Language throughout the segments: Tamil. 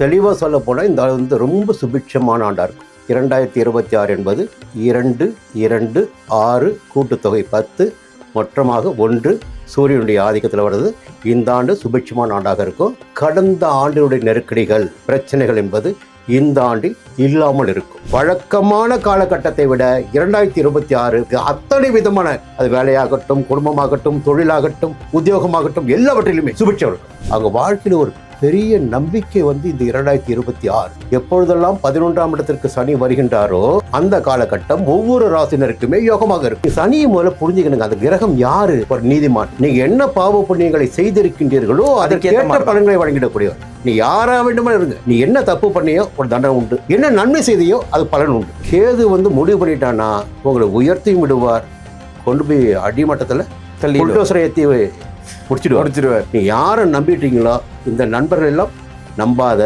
தெளிவாக சொல்ல போனால் இந்த ஆண்டு வந்து ரொம்ப சுபிட்சமான ஆண்டாக இருக்கும். 2026 என்பது 2-2-6 கூட்டுத்தொகை 10 மொத்தமாக 1 சூரியனுடைய ஆதிக்கத்தில் வருது. இந்த ஆண்டு சுபிட்சமான ஆண்டாக இருக்கும். கடந்த ஆண்டினுடைய நெருக்கடிகள் பிரச்சனைகள் என்பது இந்த ஆண்டில் இல்லாமல் இருக்கும். வழக்கமான காலகட்டத்தை விட 2026 அத்தனை விதமான அது வேலையாகட்டும், குடும்பமாகட்டும், தொழிலாகட்டும், உத்தியோகமாகட்டும் எல்லாவற்றிலுமே சுபிட்சம் இருக்கும். அவங்க வாழ்க்கையில் ஒரு பெரிய நம்பிக்கை வந்து இந்த 2026 எப்பொழுதெல்லாம் 11ஆம் இடத்திற்கு சனி வருகின்றாரோ அந்த காலகட்டம் ஒவ்வொரு ராசினருக்குமே யோகமாக இருக்கு. சனியை முதல்ல புரிஞ்சுக்கணுங்க. அந்த கிரகம் யாரு? ஒரு நீதிமான். நீங்க என்ன பாவ புண்ணியங்களை செய்திருக்கின்றீர்களோ அதற்கேற்ற பலன்களை வழங்கிடக்கூடியவர். நீ யாரா வேண்டுமா இருங்க. நீ என்ன தப்பு பண்ணியோ ஒரு தண்டனை உண்டு, என்ன நன்மை செய்தியோ அது பலன் உண்டு. கேது வந்து முடிவு பண்ணிட்டானா உங்களை உயர்த்தியும் விடுவார், கொண்டு போய் அடிமட்டத்தில் ஏற்றி முடிச்சிடுவார். நீ யாரை நம்பிட்டீங்களோ இந்த நண்பர்கள் எல்லாம் நம்பாத,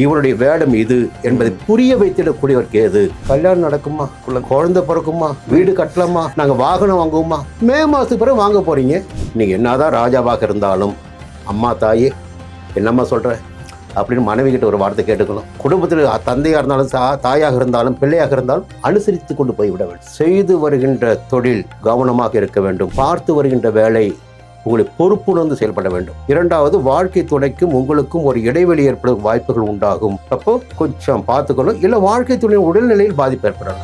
இவனுடைய வேடம் இது என்பதை புரிய வைத்திடக்கூடியவர் கேது. கல்யாணம் நடக்குமா, குழந்தை பிறக்குமா, வீடு கட்டலாமா, நாங்கள் வாகனம் வாங்குவோமா, மே மாதத்துக்கு பிறகு வாங்க போறீங்க. நீங்க என்னதான் ராஜாவாக இருந்தாலும் அம்மா தாயே என்னம்மா சொல்ற அப்படின்னு மனைவி கிட்ட ஒரு வார்த்தை கேட்டுக்கணும். குடும்பத்தில் தந்தையாக இருந்தாலும் தாயாக இருந்தாலும் பிள்ளையாக இருந்தாலும் அனுசரித்து கொண்டு போய் விட வேண்டும். செய்து வருகின்ற தொழில் கவனமாக இருக்க வேண்டும். பார்த்து வருகின்ற வேலை உங்களை பொறுப்புணர்ந்து செயல்பட வேண்டும். இரண்டாவது, வாழ்க்கை துணைக்கும் உங்களுக்கும் ஒரு இடைவெளி ஏற்படும் வாய்ப்புகள் உண்டாகும். அப்போ கொஞ்சம் பார்த்துக்கணும். இல்லை வாழ்க்கை துணை உடல்நிலையில் பாதிப்பு ஏற்படலாம்.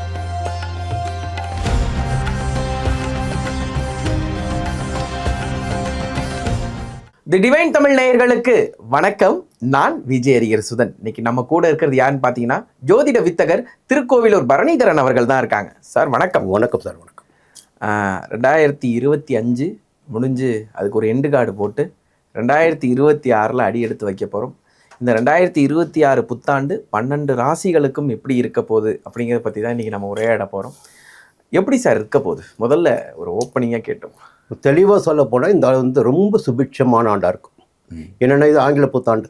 தி டிவைன் தமிழ் நேயர்களுக்கு வணக்கம். நான் விஜய் அறிஞர் சுதன். இன்னைக்கு நம்ம கூட இருக்கிறது யாருன்னு பார்த்தீங்கன்னா ஜோதிட வித்தகர் திருக்கோவிலூர் பரணிதரன் அவர்கள் தான் இருக்காங்க. சார் வணக்கம். வணக்கம் சார். வணக்கம். 2025 முடிஞ்சு அதுக்கு ஒரு எண்டு கார்டு போட்டு 2026 அடி எடுத்து வைக்க போகிறோம். இந்த 2026 புத்தாண்டு 12 ராசிகளுக்கும் எப்படி இருக்க போகுது அப்படிங்கிறத பற்றி தான் இன்றைக்கி நம்ம உரையாட போகிறோம். எப்படி சார் இருக்க போகுது? முதல்ல ஒரு ஓப்பனிங்காக கேட்டோம். தெளிவாக சொல்ல போனால் இந்த ஆண்டு வந்து ரொம்ப சுபிட்சமான ஆண்டாக இருக்கும். என்னென்ன, இது ஆங்கில புத்தாண்டு.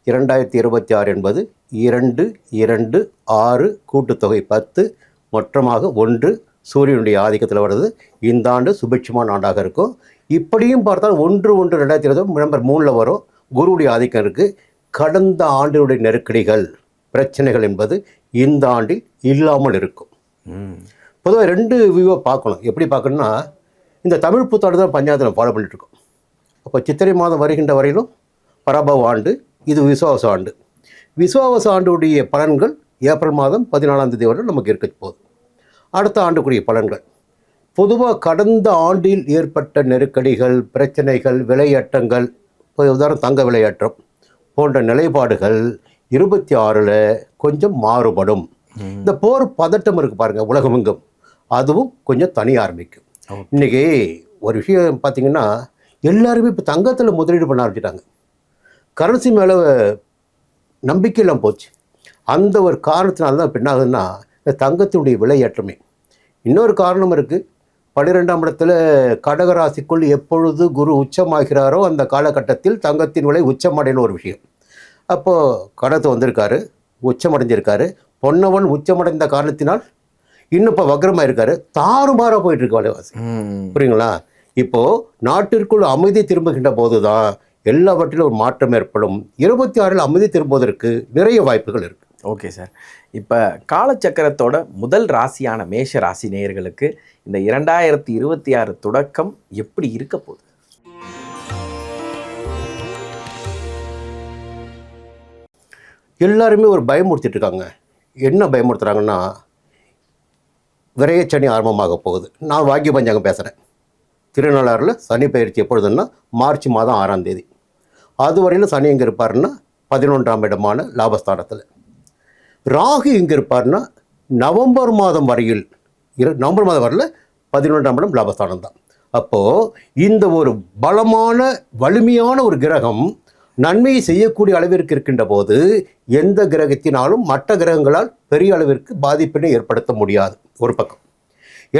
2026 என்பது 2-2-6 கூட்டுத்தொகை 10 மொத்தமாக 1 சூரியனுடைய ஆதிக்கத்தில் வருது. இந்த ஆண்டு சுபிட்சமான ஆண்டாக இருக்கும். இப்படியும் பார்த்தால் 1-1-2020 நம்பர் 3 வரும். குருவுடைய ஆதிக்கம் இருக்குது. கடந்த ஆண்டினுடைய நெருக்கடிகள் பிரச்சனைகள் என்பது இந்த ஆண்டில் இல்லாமல் இருக்கும். பொதுவாக 2 வியூவை பார்க்கணும். எப்படி பார்க்கணும்னா, இந்த தமிழ் புத்தாண்டு தான் பஞ்சாயத்தில் ஃபாலோ பண்ணிட்டுருக்கோம். அப்போ சித்திரை மாதம் வருகின்ற வரையிலும் பராபவ ஆண்டு, இது விசுவாச ஆண்டு. விசுவாச ஆண்டுடைய பலன்கள் ஏப்ரல் மாதம் 14ஆம் தேதி வரை நமக்கு இருக்க போகுது. அடுத்த ஆண்டுக்குரிய பலன்கள் பொதுவாக கடந்த ஆண்டில் ஏற்பட்ட நெருக்கடிகள், பிரச்சனைகள், விலையேற்றங்கள், உதாரணம் தங்க விலையேற்றம் போன்ற நிலைப்பாடுகள் 26ல் கொஞ்சம் மாறுபடும். இந்த போர் பதட்டம் இருக்குது பாருங்கள் உலகமெங்கும், அதுவும் கொஞ்சம் தனி ஆரம்பிக்கும். இன்றைக்கி ஒரு விஷயம் பார்த்திங்கன்னா, எல்லாருமே இப்போ தங்கத்தில் முதலீடு பண்ண ஆரம்பிச்சிட்டாங்க. கரன்சி மேலே நம்பிக்கை எல்லாம் போச்சு. அந்த ஒரு காரணத்தினால தான் இப்போ என்ன ஆகுதுன்னா இந்த தங்கத்தினுடைய விலையேற்றமே. இன்னொரு காரணம் இருக்குது. 12ஆம் இடத்துல கடகராசிக்குள் எப்பொழுது குரு உச்சமாகிறாரோ அந்த காலகட்டத்தில் தங்கத்தின் விலை உச்சமடைன்னு ஒரு விஷயம். அப்போது கடத்தை வந்திருக்காரு, உச்சமடைஞ்சிருக்காரு. பொன்னவன் உச்சமடைந்த காரணத்தினால் இன்னும் இப்போ வக்ரமாக இருக்காரு. தாறுமாறாக போயிட்டுருக்கு விலைவாசி. புரியுங்களா? இப்போது நாட்டிற்குள் அமைதி திரும்புகின்ற போது தான் எல்லாவற்றிலும் ஒரு மாற்றம் ஏற்படும். 26ல் அமைதி திரும்புவதற்கு நிறைய வாய்ப்புகள் இருக்குது. Okay sir. இப்போ காலச்சக்கரத்தோட முதல் ராசியான மேஷ ராசி நேயர்களுக்கு இந்த 2026 தொடக்கம் எப்படி இருக்க போகுது? எல்லாருமே ஒரு பயமுறுத்திட்டு இருக்காங்க. என்ன பயமுறுத்துறாங்கன்னா, விரையச்சனி ஆரம்பமாக போகுது. நான் வாக்கிய பஞ்சாங்கம் பேசுகிறேன். திருநள்ளாறில் சனி பயிற்சி எப்பொழுதுன்னா மார்ச் மாதம் 6ஆம் தேதி. அதுவரையில் சனி எங்கே இருப்பாருன்னா 11ஆம் இடமான லாபஸ்தானத்தில். ராகு எங்கே இருப்பார்னா நவம்பர் மாதம் வரையில், நவம்பர் மாதம் வரையில் 11ஆம் இடம் லாபஸ்தானம் தான். அப்போது இந்த ஒரு பலமான வலிமையான ஒரு கிரகம் நன்மையை செய்யக்கூடிய அளவிற்கு இருக்கின்ற போது எந்த கிரகத்தினாலும் மற்ற கிரகங்களால் பெரிய அளவிற்கு பாதிப்பினை ஏற்படுத்த முடியாது. ஒரு பக்கம்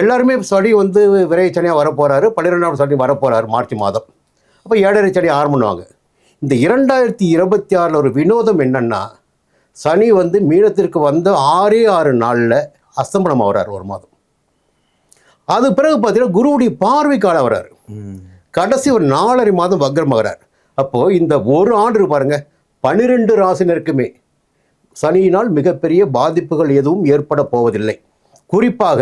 எல்லாருமே சனி வந்து விரைய சனியாக வரப்போகிறாரு, 12ஆம் சனி வரப்போகிறாரு மார்ச் மாதம். அப்போ 7.5 சனி ஆரம்பிடுவாங்க. இந்த 2026 ஒரு வினோதம் என்னென்னா, சனி வந்து மீனத்திற்கு வந்து 6 நாளில் அஸ்தமனம் ஆகிறார் ஒரு மாதம். அது பிறகு பார்த்தீங்கன்னா குருவுடைய பார்வைக்கால வர்றாரு. கடைசி ஒரு 4.5 மாதம் வக்ரமாகிறார். அப்போது இந்த ஒரு ஆண்டு பாருங்கள் 12 ராசினருக்குமே சனியினால் மிகப்பெரிய பாதிப்புகள் எதுவும் ஏற்பட போவதில்லை. குறிப்பாக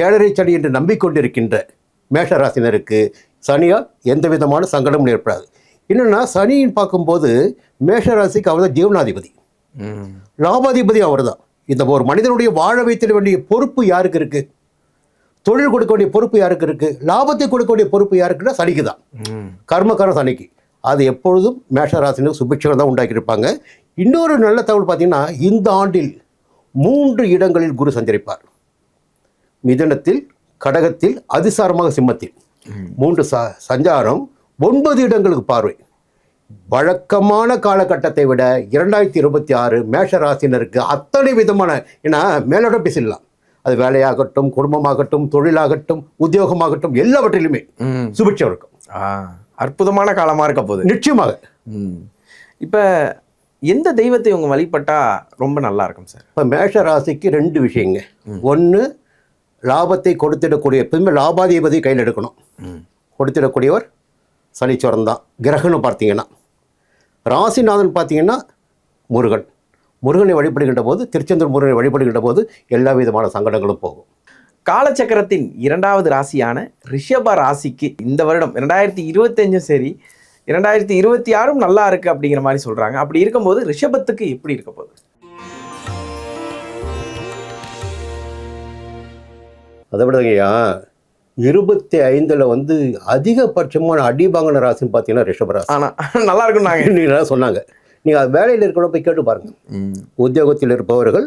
7.5 சனி என்று நம்பிக்கொண்டிருக்கின்ற மேஷராசினருக்கு சனியால் எந்த விதமான சங்கடமும் ஏற்படாது. என்னென்னா சனியின் பார்க்கும்போது மேஷராசிக்கு அவர் தான் ஜீவனாதிபதி, லாபாதிபதி அவர் தான். இந்த ஒரு மனிதனுடைய வாழ வைத்திட வேண்டிய பொறுப்பு யாருக்கு இருக்குது? தொழில் கொடுக்க வேண்டிய பொறுப்பு யாருக்கு இருக்குது? லாபத்தை கொடுக்க வேண்டிய பொறுப்பு யாருக்குன்னா சனிக்கு தான். கர்மக்காரன் சனிக்கு. அது எப்பொழுதும் மேஷராசினருக்கு சுபிட்சம் தான் உண்டாக்கியிருப்பாங்க. இன்னொரு நல்ல தகவல் பார்த்தீங்கன்னா, இந்த ஆண்டில் 3 இடங்களில் குரு சஞ்சரிப்பார். மிதுனத்தில், கடகத்தில், அதிசாரமாக சிம்மத்தில் 3 சஞ்சாரம், 9 இடங்களுக்கு பார்வை. வழக்கமான காலகட்டத்தை விட 2026 மேஷ ராசினருக்கு அத்தனை விதமான, ஏன்னா மேலோட பேசிடலாம், அது வேலையாகட்டும், குடும்பமாகட்டும், தொழிலாகட்டும், உத்தியோகமாகட்டும், எல்லாவற்றிலுமே சுபிட்சம் இருக்கும். அற்புதமான காலமாக இருக்க போகுது நிச்சயமாக. இப்போ எந்த தெய்வத்தை உங்க வழிபட்டா ரொம்ப நல்லா இருக்கும் சார்? இப்போ மேஷ ராசிக்கு 2 விஷயங்க. ஒன்று, லாபத்தை கொடுத்திடக்கூடிய, எப்பவுமே லாபாதிபதி கையில் எடுக்கணும். கொடுத்திடக்கூடியவர் சனீஸ்வரன் தான். கிரகன்னு பார்த்தீங்கன்னா ராசிநாதன் பார்த்தீங்கன்னா முருகனை வழிபடுகின்ற போது, திருச்செந்தூர் முருகனை வழிபடுகின்ற போது எல்லா விதமான சங்கடங்களும் போகும். காலச்சக்கரத்தின் 2வது ராசியான ரிஷப ராசிக்கு இந்த வருடம் 2025 சரி 2026 நல்லா இருக்கு அப்படிங்கிற மாதிரி சொல்றாங்க. அப்படி இருக்கும்போது ரிஷபத்துக்கு எப்படி இருக்க போகுது? அதை விடங்கய்யா, 25 அதிகபட்சமான அடிபாங்கின ராசின்னு பார்த்தீங்கன்னா ரிஷபராசி. ஆனால் நல்லா இருக்கும் நீங்கள் சொன்னாங்க. நீங்கள் வேலையில் இருக்கிறவங்க போய் கேட்டு பாருங்கள். உத்தியோகத்தில் இருப்பவர்கள்,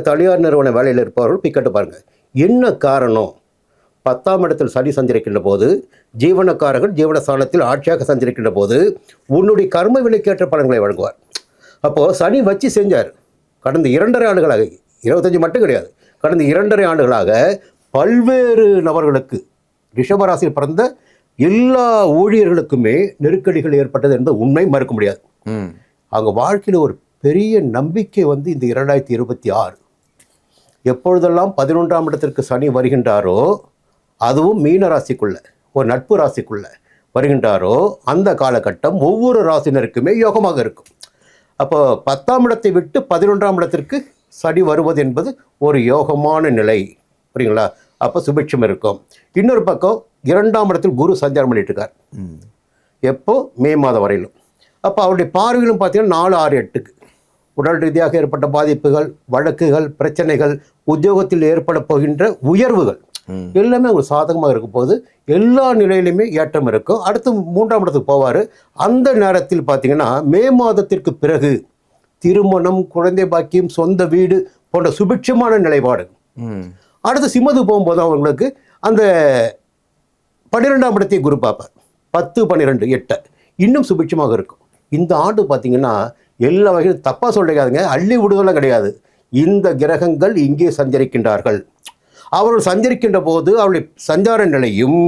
தனியார் நிறுவன வேலையில் இருப்பவர்கள் போய் கேட்டு பாருங்கள். என்ன காரணம்? 10ஆம் இடத்தில் சனி சஞ்சரிக்கின்ற போது, ஜீவனக்காரர்கள் ஜீவனஸ்தானத்தில் ஆட்சியாக சஞ்சரிக்கின்ற போது உன்னுடைய கர்ம வினைக்கேற்ற பலன்களை வழங்குவார். அப்போது சனி வச்சு செஞ்சார். கடந்த 2.5 ஆண்டுகளாக, 25 மட்டும் கிடையாது, கடந்த 2.5 ஆண்டுகளாக பல்வேறு நபர்களுக்கு, ரிஷபராசியில் பிறந்த எல்லா ஊழியர்களுக்குமே நெருக்கடிகள் ஏற்பட்டது என்பது உண்மை, மறுக்க முடியாது. அவங்க வாழ்க்கையில் ஒரு பெரிய நம்பிக்கை இந்த 2026 எப்பொழுதெல்லாம் 11ஆம் இடத்திற்கு சனி வருகின்றாரோ, அதுவும் மீன ராசிக்குள்ள ஒரு நட்பு ராசிக்குள்ள வருகின்றாரோ, அந்த காலகட்டம் ஒவ்வொரு ராசினருக்குமே யோகமாக இருக்கும். அப்போ 10ஆம் இடத்தை விட்டு 11ஆம் இடத்திற்கு சனி வருவது என்பது ஒரு யோகமான நிலை, புரியுங்களா? அப்போ சுபிட்சம் இருக்கும். இன்னொரு பக்கம் 2ஆம் இடத்தில் குரு சஞ்சாரம் பண்ணிட்டு இருக்கார். எப்போ? மே மாதம் வரையிலும். அப்போ அவருடைய பார்வையிலும் பார்த்தீங்கன்னா 4, 6, 8க்கு உடல் ரீதியாக ஏற்பட்ட பாதிப்புகள், வழக்குகள், பிரச்சனைகள், உத்தியோகத்தில் ஏற்பட போகின்ற உயர்வுகள் எல்லாமே அவங்க சாதகமாக இருக்கும் போது எல்லா நிலையிலுமே ஏற்றம் இருக்கும். அடுத்து 3ஆம் இடத்துக்கு போவார். அந்த நேரத்தில் பார்த்தீங்கன்னா மே மாதத்திற்கு பிறகு திருமணம், குழந்தை பாக்கியம், சொந்த வீடு போன்ற சுபிட்சமான நிலைப்பாடு. அடுத்து சிம்மத்துக்கு போகும்போது அவங்களுக்கு அந்த 12ஆம் இடத்தை குரு பார்ப்பார். 10, 12, 8 இன்னும் சுபிட்சமாக இருக்கும். இந்த ஆண்டு பார்த்தீங்கன்னா எல்லா வகையும் தப்பாக சொல்லிக்காதுங்க, அள்ளி விடுதலாம் கிடையாது. இந்த கிரகங்கள் இங்கே சஞ்சரிக்கின்றார்கள். அவர்கள் சஞ்சரிக்கின்ற போது அவருடைய சஞ்சார நிலையும்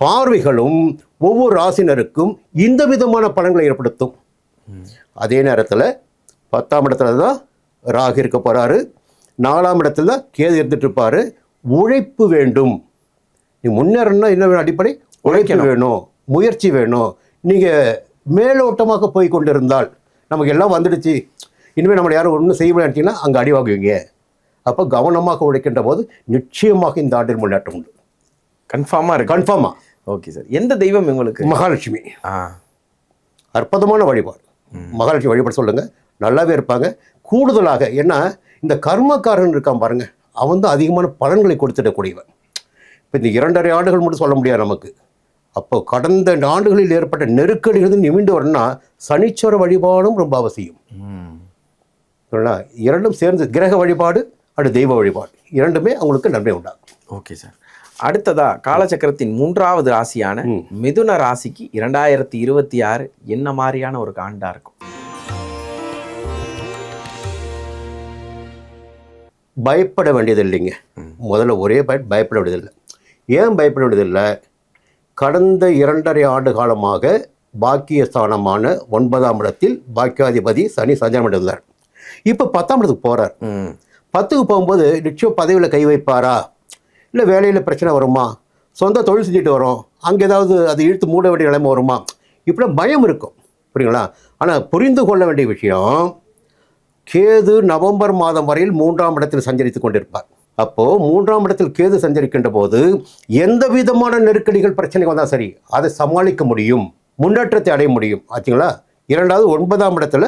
பார்வைகளும் ஒவ்வொரு ராசினருக்கும் இந்த விதமான பலன்களை ஏற்படுத்தும். அதே நேரத்தில் 10ஆம் இடத்துல தான் ராகு இருக்க போகிறாரு, 4ஆம் இடத்துல தான் கேது இருந்துட்டு இருப்பார். உழைப்பு வேண்டும். நீ முன்னேறணும்னா என்ன வேணும்? அடிப்படை உழைப்பு வேணும், முயற்சி வேணும். நீங்கள் மேலோட்டமாக போய் கொண்டிருந்தால் நமக்கு எல்லாம் வந்துடுச்சு, இனிமேல் நம்மளை யாரும் ஒன்றும் செய்ய முடியாட்டிங்கன்னா அங்கே அடி வாங்குவீங்க. அப்போ கவனமாக உழைக்கின்ற போது நிச்சயமாக இந்த ஆண்டில் முன்னேற்றம் உண்டு. கன்ஃபார்மாக இருக்கு. கன்ஃபார்மாக. Okay sir. எந்த தெய்வம் உங்களுக்கு? மகாலட்சுமி. அற்புதமான வழிபாடு. மகாலட்சுமி வழிபாடு சொல்லுங்கள், நல்லாவே இருப்பாங்க. கூடுதலாக ஏன்னா இந்த கர்மக்காரன் இருக்கான் பாருங்க, அவன் தான் அதிகமான பலன்களை கொடுத்துடக்கூடியவன். இப்போ இந்த 2.5 ஆண்டுகள் மட்டும் சொல்ல முடியாது நமக்கு. அப்போ கடந்த ஆண்டுகளில் ஏற்பட்ட நெருக்கடிகள் நிமிந்து வரணும்னா சனீஸ்வர வழிபாடும் ரொம்ப அவசியம். இரண்டும் சேர்ந்து கிரக வழிபாடு அடுத்து தெய்வ வழிபாடு இரண்டுமே அவங்களுக்கு நன்மை உண்டாகும். Okay sir. அடுத்ததா காலச்சக்கரத்தின் 3வது ராசியான மிதுன ராசிக்கு 2026 என்ன மாதிரியான ஒரு ஆண்டா இருக்கும்? பயப்பட வேண்டியது இல்லைங்க. முதல்ல ஒரே பயப்பட வேண்டியதில்லை. ஏன் பயப்பட வேண்டியதில்லை? கடந்த 2.5 ஆண்டு காலமாக பாக்கியஸ்தானமான 9ஆம் இடத்தில் பாக்கியாதிபதி சனி சஞ்சாரம் இருந்தார். இப்போ 10ஆம் இடத்துக்கு போகிறார். 10க்கு போகும்போது நிச்சயம் பதவியில் கை வைப்பாரா, இல்லை வேலையில் பிரச்சனை வருமா, சொந்த தொழில் செஞ்சுட்டு வரோம், அங்கே ஏதாவது அது இழுத்து மூட வேண்டிய நிலைமை வருமா, இப்படி பயம் இருக்கும். புரியுங்களா? ஆனால் புரிந்து கொள்ள வேண்டிய விஷயம், கேது நவம்பர் மாதம் வரையில் 3ஆம் இடத்தில் சஞ்சரித்து கொண்டிருப்பார். அப்போது 3ஆம் இடத்தில் கேது சஞ்சரிக்கின்ற போது எந்த விதமான நெருக்கடிகள் பிரச்சனை வந்தால் சரி அதை சமாளிக்க முடியும், முன்னேற்றத்தை அடைய முடியும். ஆச்சுங்களா? இரண்டாவது 9ஆம் இடத்துல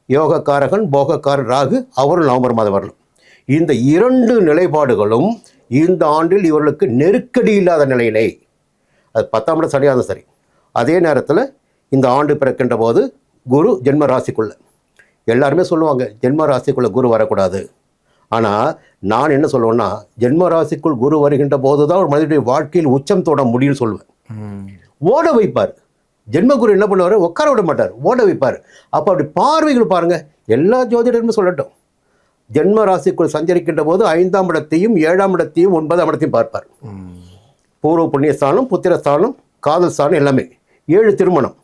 யோகக்காரகன் போகக்காரன் ராகு, அவரும் நவம்பர் மாதம் வரலாம். இந்த 2 நிலைப்பாடுகளும் இந்த ஆண்டில் இவர்களுக்கு நெருக்கடி இல்லாத நிலையிலே, அது 10ஆம் இடம் சரியாக சரி. அதே நேரத்தில் இந்த ஆண்டு பிறக்கின்ற போது குரு ஜென்ம ராசிக்குள்ள, எல்லாருமே சொல்லுவாங்க ஜென்ம ராசிக்குள்ளே குரு வரக்கூடாது. ஆனால் நான் என்ன சொல்லுவேன்னா, ஜென்ம ராசிக்குள் குரு வருகின்ற போது தான் ஒரு மனிதனுடைய வாழ்க்கையில் உச்சம் தொட முடியும்னு சொல்லுவேன். ஓட வைப்பார். ஜென்மகுரு என்ன பண்ணுவார்? உட்கார விட மாட்டார், ஓட வைப்பார். அப்போ அப்படி பார்வைகள் பாருங்கள். எல்லா ஜோதிடருமே சொல்லட்டும், ஜென்ம ராசிக்குள் சஞ்சரிக்கின்ற போது 5ஆம் இடத்தையும் 7ஆம் இடத்தையும் 9ஆம் இடத்தையும் பார்ப்பார். பூர்வ புண்ணியஸ்தானம், புத்திரஸ்தானம், காதல் ஸ்தானம், எல்லாமே. 7 திருமணம்,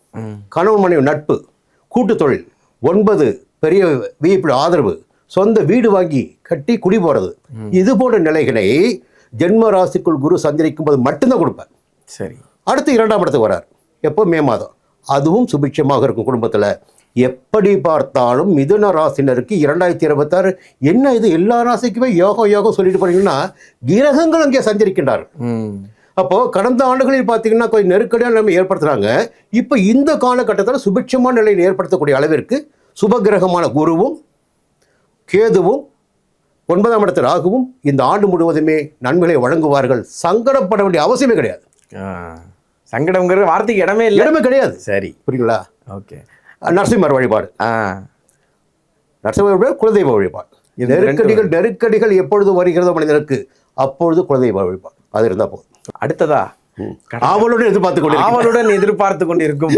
கணவன் மனைவி நட்பு, கூட்டு தொழில், 9 பெரிய விஐபி ஆதரவு, சொந்த வீடு வாங்கி கட்டி குடி போகிறது, இது போன்ற நிலைகளை ஜென்ம ராசிக்குள் குரு சஞ்சரிக்கும் போது மட்டும்தான் கொடுப்பார். சரி. அடுத்து 2ஆம் இடத்துக்கு வரார். எப்போ? மே மாதம். அதுவும் சுபிட்சமாக இருக்கும் குடும்பத்தில். எப்படி பார்த்தாலும் மிதுன ராசினருக்கு 2026 என்ன இது எல்லா ராசிக்குமே யோகம் யோகம் சொல்லிட்டு போனீங்கன்னா, கிரகங்கள் அங்கே சஞ்சரிக்கின்றார்கள். அப்போது கடந்த ஆண்டுகளில் பார்த்தீங்கன்னா கொஞ்சம் நெருக்கடியான நிலைமை ஏற்படுத்துகிறாங்க. இப்போ இந்த காலகட்டத்தில் சுபிட்சமான நிலையை ஏற்படுத்தக்கூடிய அளவிற்கு சுபகிரகமான குருவும் கேதுவும் 9ஆம் இடத்தில் ராகுவும் இந்த ஆண்டு முழுவதுமே நன்மைகளை வழங்குவார்கள். சங்கடப்பட வேண்டிய அவசியமே கிடையாது. சங்கடம்ங்கிற வார்த்தைக்கு இடமே கிடையாது. சரி, புரியுங்களா? ஓகே. நரசிம்மர் வழிபாடு, நரசிம்மர் வழிபாடு, குலதெய்வ வழிபாடு. நெருக்கடிகள் எப்பொழுது வருகிறதோ மனிதனுக்கு அப்பொழுது குலதெய்வ வழிபாடு அது இருந்தால் போதும். அடுத்ததா ஆவலுடன் எதிர்பார்த்து கொண்டிருக்கும்.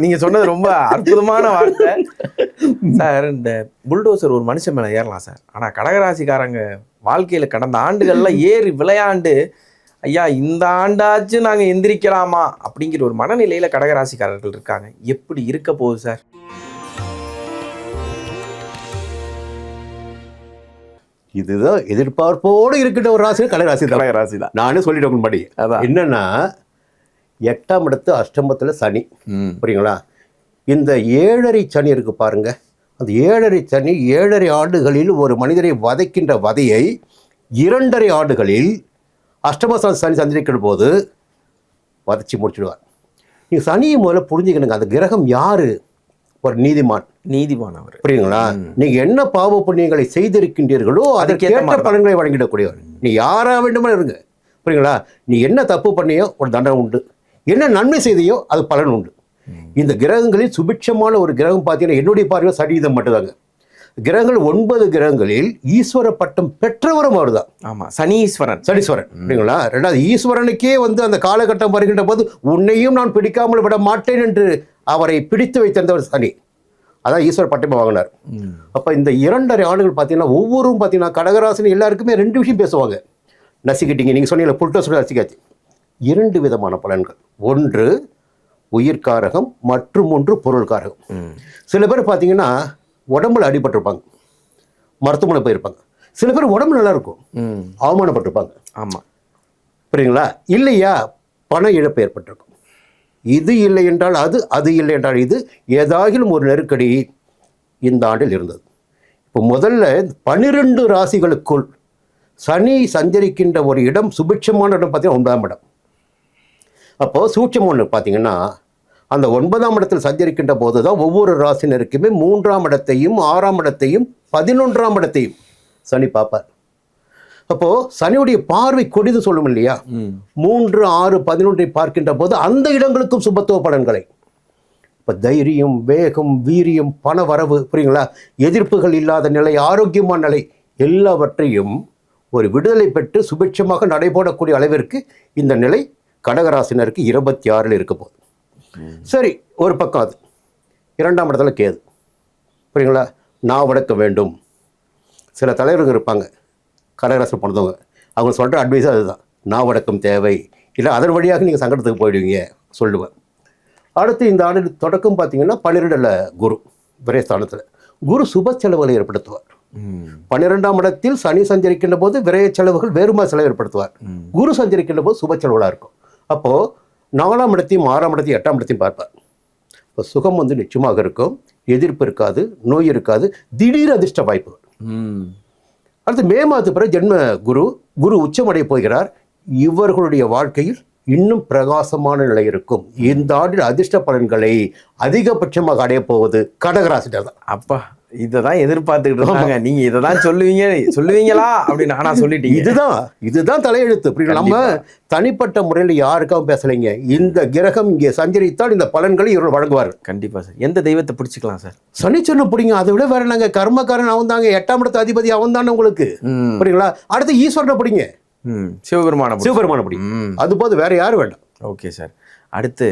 நீங்க சொன்னது ரொம்ப அற்புதமான வார்த்தை சார். இந்த புல்டோசர் ஒரு மனுஷன் மேல ஏறலாம் சார், ஆனா கடகராசிக்காரங்க வாழ்க்கையில கடந்த ஆண்டுகள்ல ஏறி விளையாண்டு, ஐயா இந்த ஆண்டாச்சு நாங்க எந்திரிக்கலாமா அப்படிங்கிற ஒரு மனநிலையில கடகராசிக்காரர்கள் இருக்காங்க. எப்படி இருக்க போகுது சார்? இதுதான் எதிர்பார்ப்போடு இருக்கின்ற ஒரு ராசி கடகராசி. கடகராசி தான். நானே சொல்லிட்டு முன்னாடி என்னன்னா, 8ஆம் இடத்து அஷ்டமத்தில் சனி. புரியுங்களா? இந்த 7.5 சனி இருக்கு பாருங்க. அந்த 7.5 சனி 7.5 ஆண்டுகளில் ஒரு மனிதரை வதைக்கின்ற வதையை 2.5 ஆண்டுகளில் அஷ்டமஸ்தான சனி சந்திரிக்கிற போது வதச்சி முடிச்சுடுவார். நீங்கள் சனியை முதல்ல புரிஞ்சுக்கணுங்க. அந்த கிரகம் யாரு? ஒரு நீதிமான் அவர். புரியுங்களா? நீங்க என்ன பாவ புண்ணியங்களை செய்திருக்கின்றீர்களோ அதற்கேற்ற பலன்களை வழங்கிடக்கூடியவர். நீ யாரா வேண்டுமா இருங்க. புரியுங்களா? நீ என்ன தப்பு பண்ணியோ ஒரு தண்டனை உண்டு, என்ன நன்மை செய்தையோ அது பலன் உண்டு. இந்த கிரகங்களில் சுபிட்சமான ஒரு கிரகம் பார்த்தீங்கன்னா என்னுடைய பார்வையில் சதவீதம் மட்டும்தாங்க. கிரகங்கள் 9 கிரகங்களில் ஈஸ்வர பட்டம் பெற்றவரும் அவர் தான். ஆமாம், சனீஸ்வரன். சரிங்களா? ரெண்டாவது ஈஸ்வரனுக்கே அந்த காலகட்டம் வருகின்ற போது உன்னையும் நான் பிடிக்காமல் விட மாட்டேன் என்று அவரை பிடித்து வைத்திருந்தவர் சனி. அதான் ஈஸ்வர பட்டமே வாங்கினார். அப்போ இந்த 2.5 ஆண்டுகள் பார்த்தீங்கன்னா ஒவ்வொருவரும் பார்த்தீங்கன்னா கடகராசினி எல்லாருக்குமே 2 விஷயம் பேசுவாங்க. நசிக்கிட்டீங்க, நீங்கள் சொன்னீங்க புல்டோசர் நசிக்காச்சு. 2 விதமான பலன்கள். ஒன்று உயிர்காரகம், மற்றும் ஒன்று பொருள்காரகம். சில பேர் பார்த்தீங்கன்னா உடம்புல அடிபட்டிருப்பாங்க, மருத்துவமனை போயிருப்பாங்க. சில பேர் உடம்பு நல்லா இருக்கும், அவமானப்பட்டிருப்பாங்க. ஆமாம், புரியுங்களா? இல்லையா, பண இழப்பு ஏற்பட்டிருக்கும். இது இல்லை என்றால் அது, அது இல்லை என்றால் இது, ஏதாகிலும் ஒரு நெருக்கடி இந்த ஆண்டில் இருந்தது. இப்போ முதல்ல 12 ராசிகளுக்குள் சனி சஞ்சரிக்கின்ற ஒரு இடம் சுபிட்சமான இடம் பார்த்தீங்கன்னா 9ஆம் இடம். அப்போது சூட்சம் ஒன்று பார்த்தீங்கன்னா அந்த 9ஆம் இடத்தில் சஞ்சரிக்கின்ற போது தான் ஒவ்வொரு ராசினருக்குமே 3ஆம் இடத்தையும் 6ஆம் இடத்தையும் 11ஆம் இடத்தையும் சனி பார்ப்பார். அப்போது சனியுடைய பார்வை கொடிது சொல்லும் இல்லையா? 3, 6, 11 பார்க்கின்ற போது அந்த இடங்களுக்கும் சுபத்துவ பலன்களை, இப்போ தைரியம், வேகம், வீரியம், பண வரவு, புரியுங்களா, எதிர்ப்புகள் இல்லாத நிலை, ஆரோக்கியமான நிலை, எல்லாவற்றையும் ஒரு விடுதலை பெற்று சுபிட்சமாக நடைபோடக்கூடிய அளவிற்கு இந்த நிலை கடகராசினருக்கு 26 இருக்க போகுது. சரி, ஒரு பக்கம் அது. 2ஆம் இடத்துல கேது, புரியுங்களா, நான் வடக்க வேண்டும். சில தலைவர்கள் இருப்பாங்க கடகராசி போனதவங்க, அவங்க சொல்கிற அட்வைஸாக அதுதான், நான் வடக்கம் தேவை, இல்லை அதன் வழியாக நீங்கள் சங்கடத்துக்கு போயிடுவீங்க சொல்லுவேன். அடுத்து இந்த ஆண்டு தொடக்கம் பார்த்தீங்கன்னா 12 குரு விரயஸ்தானத்தில். குரு சுப செலவுகளை ஏற்படுத்துவார். 12ஆம் இடத்தில் சனி சஞ்சரிக்கின்ற போது விரய செலவுகள் வேறுமா செலவு ஏற்படுத்துவார். குரு சஞ்சரிக்கின்ற போது சுப செலவுகளாக இருக்கும். அப்போது 4ஆம் இடத்தையும் 6ஆம் இடத்தையும் 8ஆம் இடத்தையும் பார்ப்பார். இப்போ சுகம் வந்து நிச்சயமாக இருக்கும், எதிர்ப்பு இருக்காது, நோய் இருக்காது, திடீர் அதிர்ஷ்ட வாய்ப்பு. அடுத்து மே மாதத்துக்கு பிறகு ஜென்ம குரு உச்சமடைய போகிறார். இவர்களுடைய வாழ்க்கையில் இன்னும் பிரகாசமான நிலை இருக்கும். இந்த ஆண்டில் அதிர்ஷ்ட பலன்களை அதிகபட்சமாக அடைய போவது கடகராசினர் தான். அப்பா, இதைதான் எதிர்பார்த்துக்கிட்டு இருந்தாங்க. நீங்க இதைதான் சொல்லுவீங்களா அப்படின்னு நானா சொல்லிட்டீங்க. இதுதான் தலையெழுத்து. நம்ம தனிப்பட்ட முறையில் யாருக்காகவும் பேசலைங்க. இந்த கிரகம் இங்கே சஞ்சரித்தால் இந்த பலன்களை இவர்கள் வழங்குவார்கள். கண்டிப்பா சார். எந்த தெய்வத்தை பிடிச்சிக்கலாம் சார்? சனிச்சொன்னு பிடிங்க. அதை விட வேற நாங்க கர்மக்காரன் அவன் தாங்க, 8ஆம் இடத்து அதிபதி அவன் தானே உங்களுக்கு. புரியுங்களா? அடுத்து ஈஸ்வரனை பிடிங்க, சிவபெருமான பிடிங்க. அது போது வேற யாரும் வேண்டாம். Okay sir. அடுத்து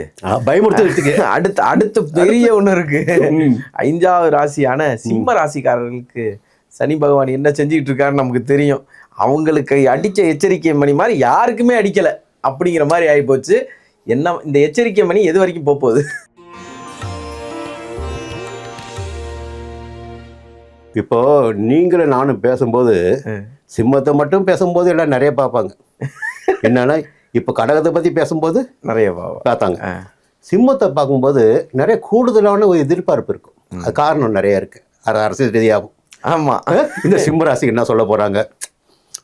பயமுறுத்துறதுக்கு அடுத்து பெரிய ஒண்ணு இருக்கு. 5வது ராசியான சிம்ம ராசிக்காரர்களுக்கு சனி பகவான் என்ன செஞ்சுக்கிட்டு இருக்காருன்னு நமக்கு தெரியும். அவங்களுக்கு அடிச்ச எச்சரிக்கை மணி மாதிரி யாருக்குமே அடிக்கல அப்படிங்கிற மாதிரி ஆகி போச்சு. என்ன இந்த எச்சரிக்கை மணி எது வரைக்கும் போகுது? இப்போ நீங்களும் நானும் பேசும்போது சிம்மத்தை மட்டும் பேசும்போது எல்லாம் நிறைய பார்ப்பாங்க. என்னன்னா இப்போ கடகத்தை பற்றி பேசும்போது நிறைய பார்த்தாங்க. சிம்மத்தை பார்க்கும்போது நிறைய கூடுதலான ஒரு எதிர்பார்ப்பு இருக்கும். அது காரணம் நிறைய இருக்கு. அது அரசியல் ரீதியாகும். ஆமாம், இந்த சிம்ம ராசிக்கு என்ன சொல்ல போகிறாங்க,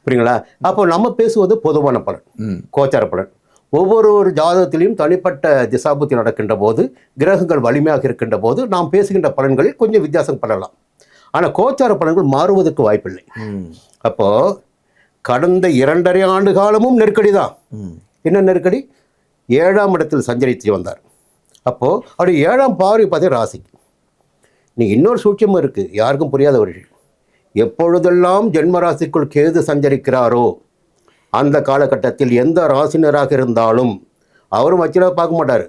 புரியுங்களா? அப்போ நம்ம பேசுவது பொதுவான பலன், கோச்சார பலன். ஒவ்வொரு ஜாதகத்திலையும் தனிப்பட்ட திசாபுத்தி நடக்கின்ற போது, கிரகங்கள் வலிமையாக இருக்கின்ற போது நாம் பேசுகின்ற பலன்களில் கொஞ்சம் வித்தியாசம் பண்ணலாம். ஆனால் கோச்சார பலன்கள் மாறுவதற்கு வாய்ப்பில்லை. அப்போது கடந்த 2.5 ஆண்டு காலமும் நெருக்கடி தான். என்ன நெருக்கடி? 7ஆம் இடத்தில் சஞ்சரித்து வந்தார். அப்போது அப்படி 7ஆம் பார்வை பார்த்து ராசிக்கு. நீங்கள் இன்னொரு சூட்சமும் இருக்குது, யாருக்கும் புரியாத ஒரு விஷயம். எப்பொழுதெல்லாம் ஜென்ம ராசிக்குள் கேது சஞ்சரிக்கிறாரோ அந்த காலகட்டத்தில் எந்த ராசினராக இருந்தாலும் அவரும் வச்சிட பார்க்க மாட்டார்.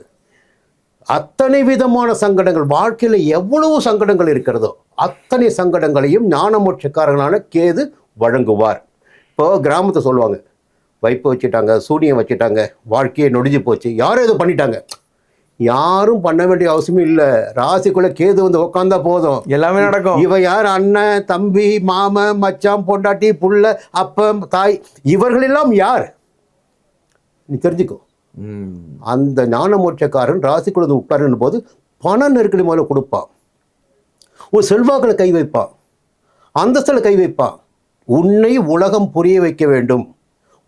அத்தனை விதமான சங்கடங்கள், வாழ்க்கையில் எவ்வளவு சங்கடங்கள் இருக்கிறதோ அத்தனை சங்கடங்களையும் ஞானமோட்சக்காரர்களான கேது வழங்குவார். இப்போ கிராமத்தை சொல்லுவாங்க, வைப்பு வச்சுட்டாங்க, சூனியம் வச்சுட்டாங்க, வாழ்க்கையை நொடிஞ்சு போச்சு, யாரும் இது பண்ணிட்டாங்க. யாரும் பண்ண வேண்டிய அவசியமும் இல்லை. ராசிக்குள்ளே கேது வந்து உட்காந்தா போதும், எல்லாமே நடக்கும். இவன் யார்? அண்ணன், தம்பி, மாமன், மச்சான், பொண்டாட்டி, புள்ள, அப்பம், தாய், இவர்களெல்லாம் யார் நீ தெரிஞ்சுக்கோ. அந்த ஞானமோட்சக்காரன் ராசிக்குள்ள உட்காருன்னு போது பண நெருக்கடி முதல்ல கொடுப்பான், ஒரு செல்வாக்களை கை வைப்பான், அந்தஸ்தில் கை வைப்பான். உன்னை உலகம் புரிய வைக்க வேண்டும்,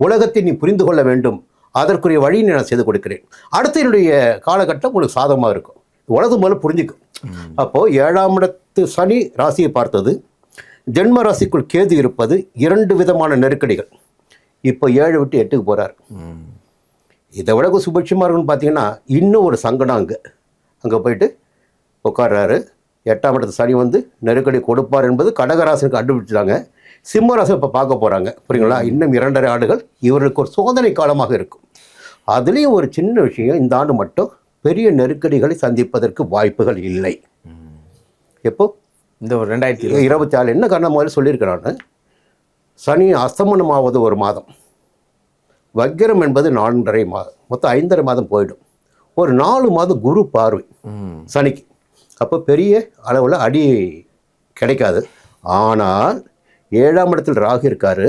உலகத்தை நீ புரிந்து கொள்ள வேண்டும், அதற்குரிய வழியை நான் செய்து கொடுக்கிறேன். அடுத்த என்னுடைய காலகட்டம் உங்களுக்கு சாதகமாக இருக்கும். உலகம் முதல்ல புரிஞ்சுக்கும். அப்போது 7ஆம் இடத்து சனி ராசியை பார்த்தது, ஜென்ம ராசிக்குள் கேது இருப்பது, 2 விதமான நெருக்கடிகள். இப்போ 7 விட்டு 8க்கு போகிறார். இதை விட சுபட்சமாக இருக்குன்னு பார்த்தீங்கன்னா இன்னும் ஒரு சங்கடம். அங்கே போயிட்டு உட்கார்றாரு. 8ஆம் இடத்து சனி வந்து நெருக்கடி கொடுப்பார் என்பது கடகராசனுக்கு கண்டுபிடிச்சிட்டாங்க. சிம்மராசன் இப்போ பார்க்க போகிறாங்க, புரியுங்களா? இன்னும் 2.5 ஆண்டுகள் இவருக்கு ஒரு சோதனை காலமாக இருக்கும். அதுலேயும் ஒரு சின்ன விஷயம், இந்த ஆண்டு மட்டும் பெரிய நெருக்கடிகளை சந்திப்பதற்கு வாய்ப்புகள் இல்லை. எப்போ? இந்த ஒரு 2024. என்ன காரணம் முதல்ல சொல்லியிருக்கிறான்னு, சனி அஸ்தமனமாவது ஒரு மாதம், வக்கிரம் என்பது 4.5 மாதம், மொத்தம் 5.5 மாதம் போயிடும். ஒரு 4 மாதம் குரு பார்வை சனிக்கு. அப்போ பெரிய அளவில் அடி கிடைக்காது. ஆனால் 7ஆம் இடத்தில் ராகு இருக்காரு,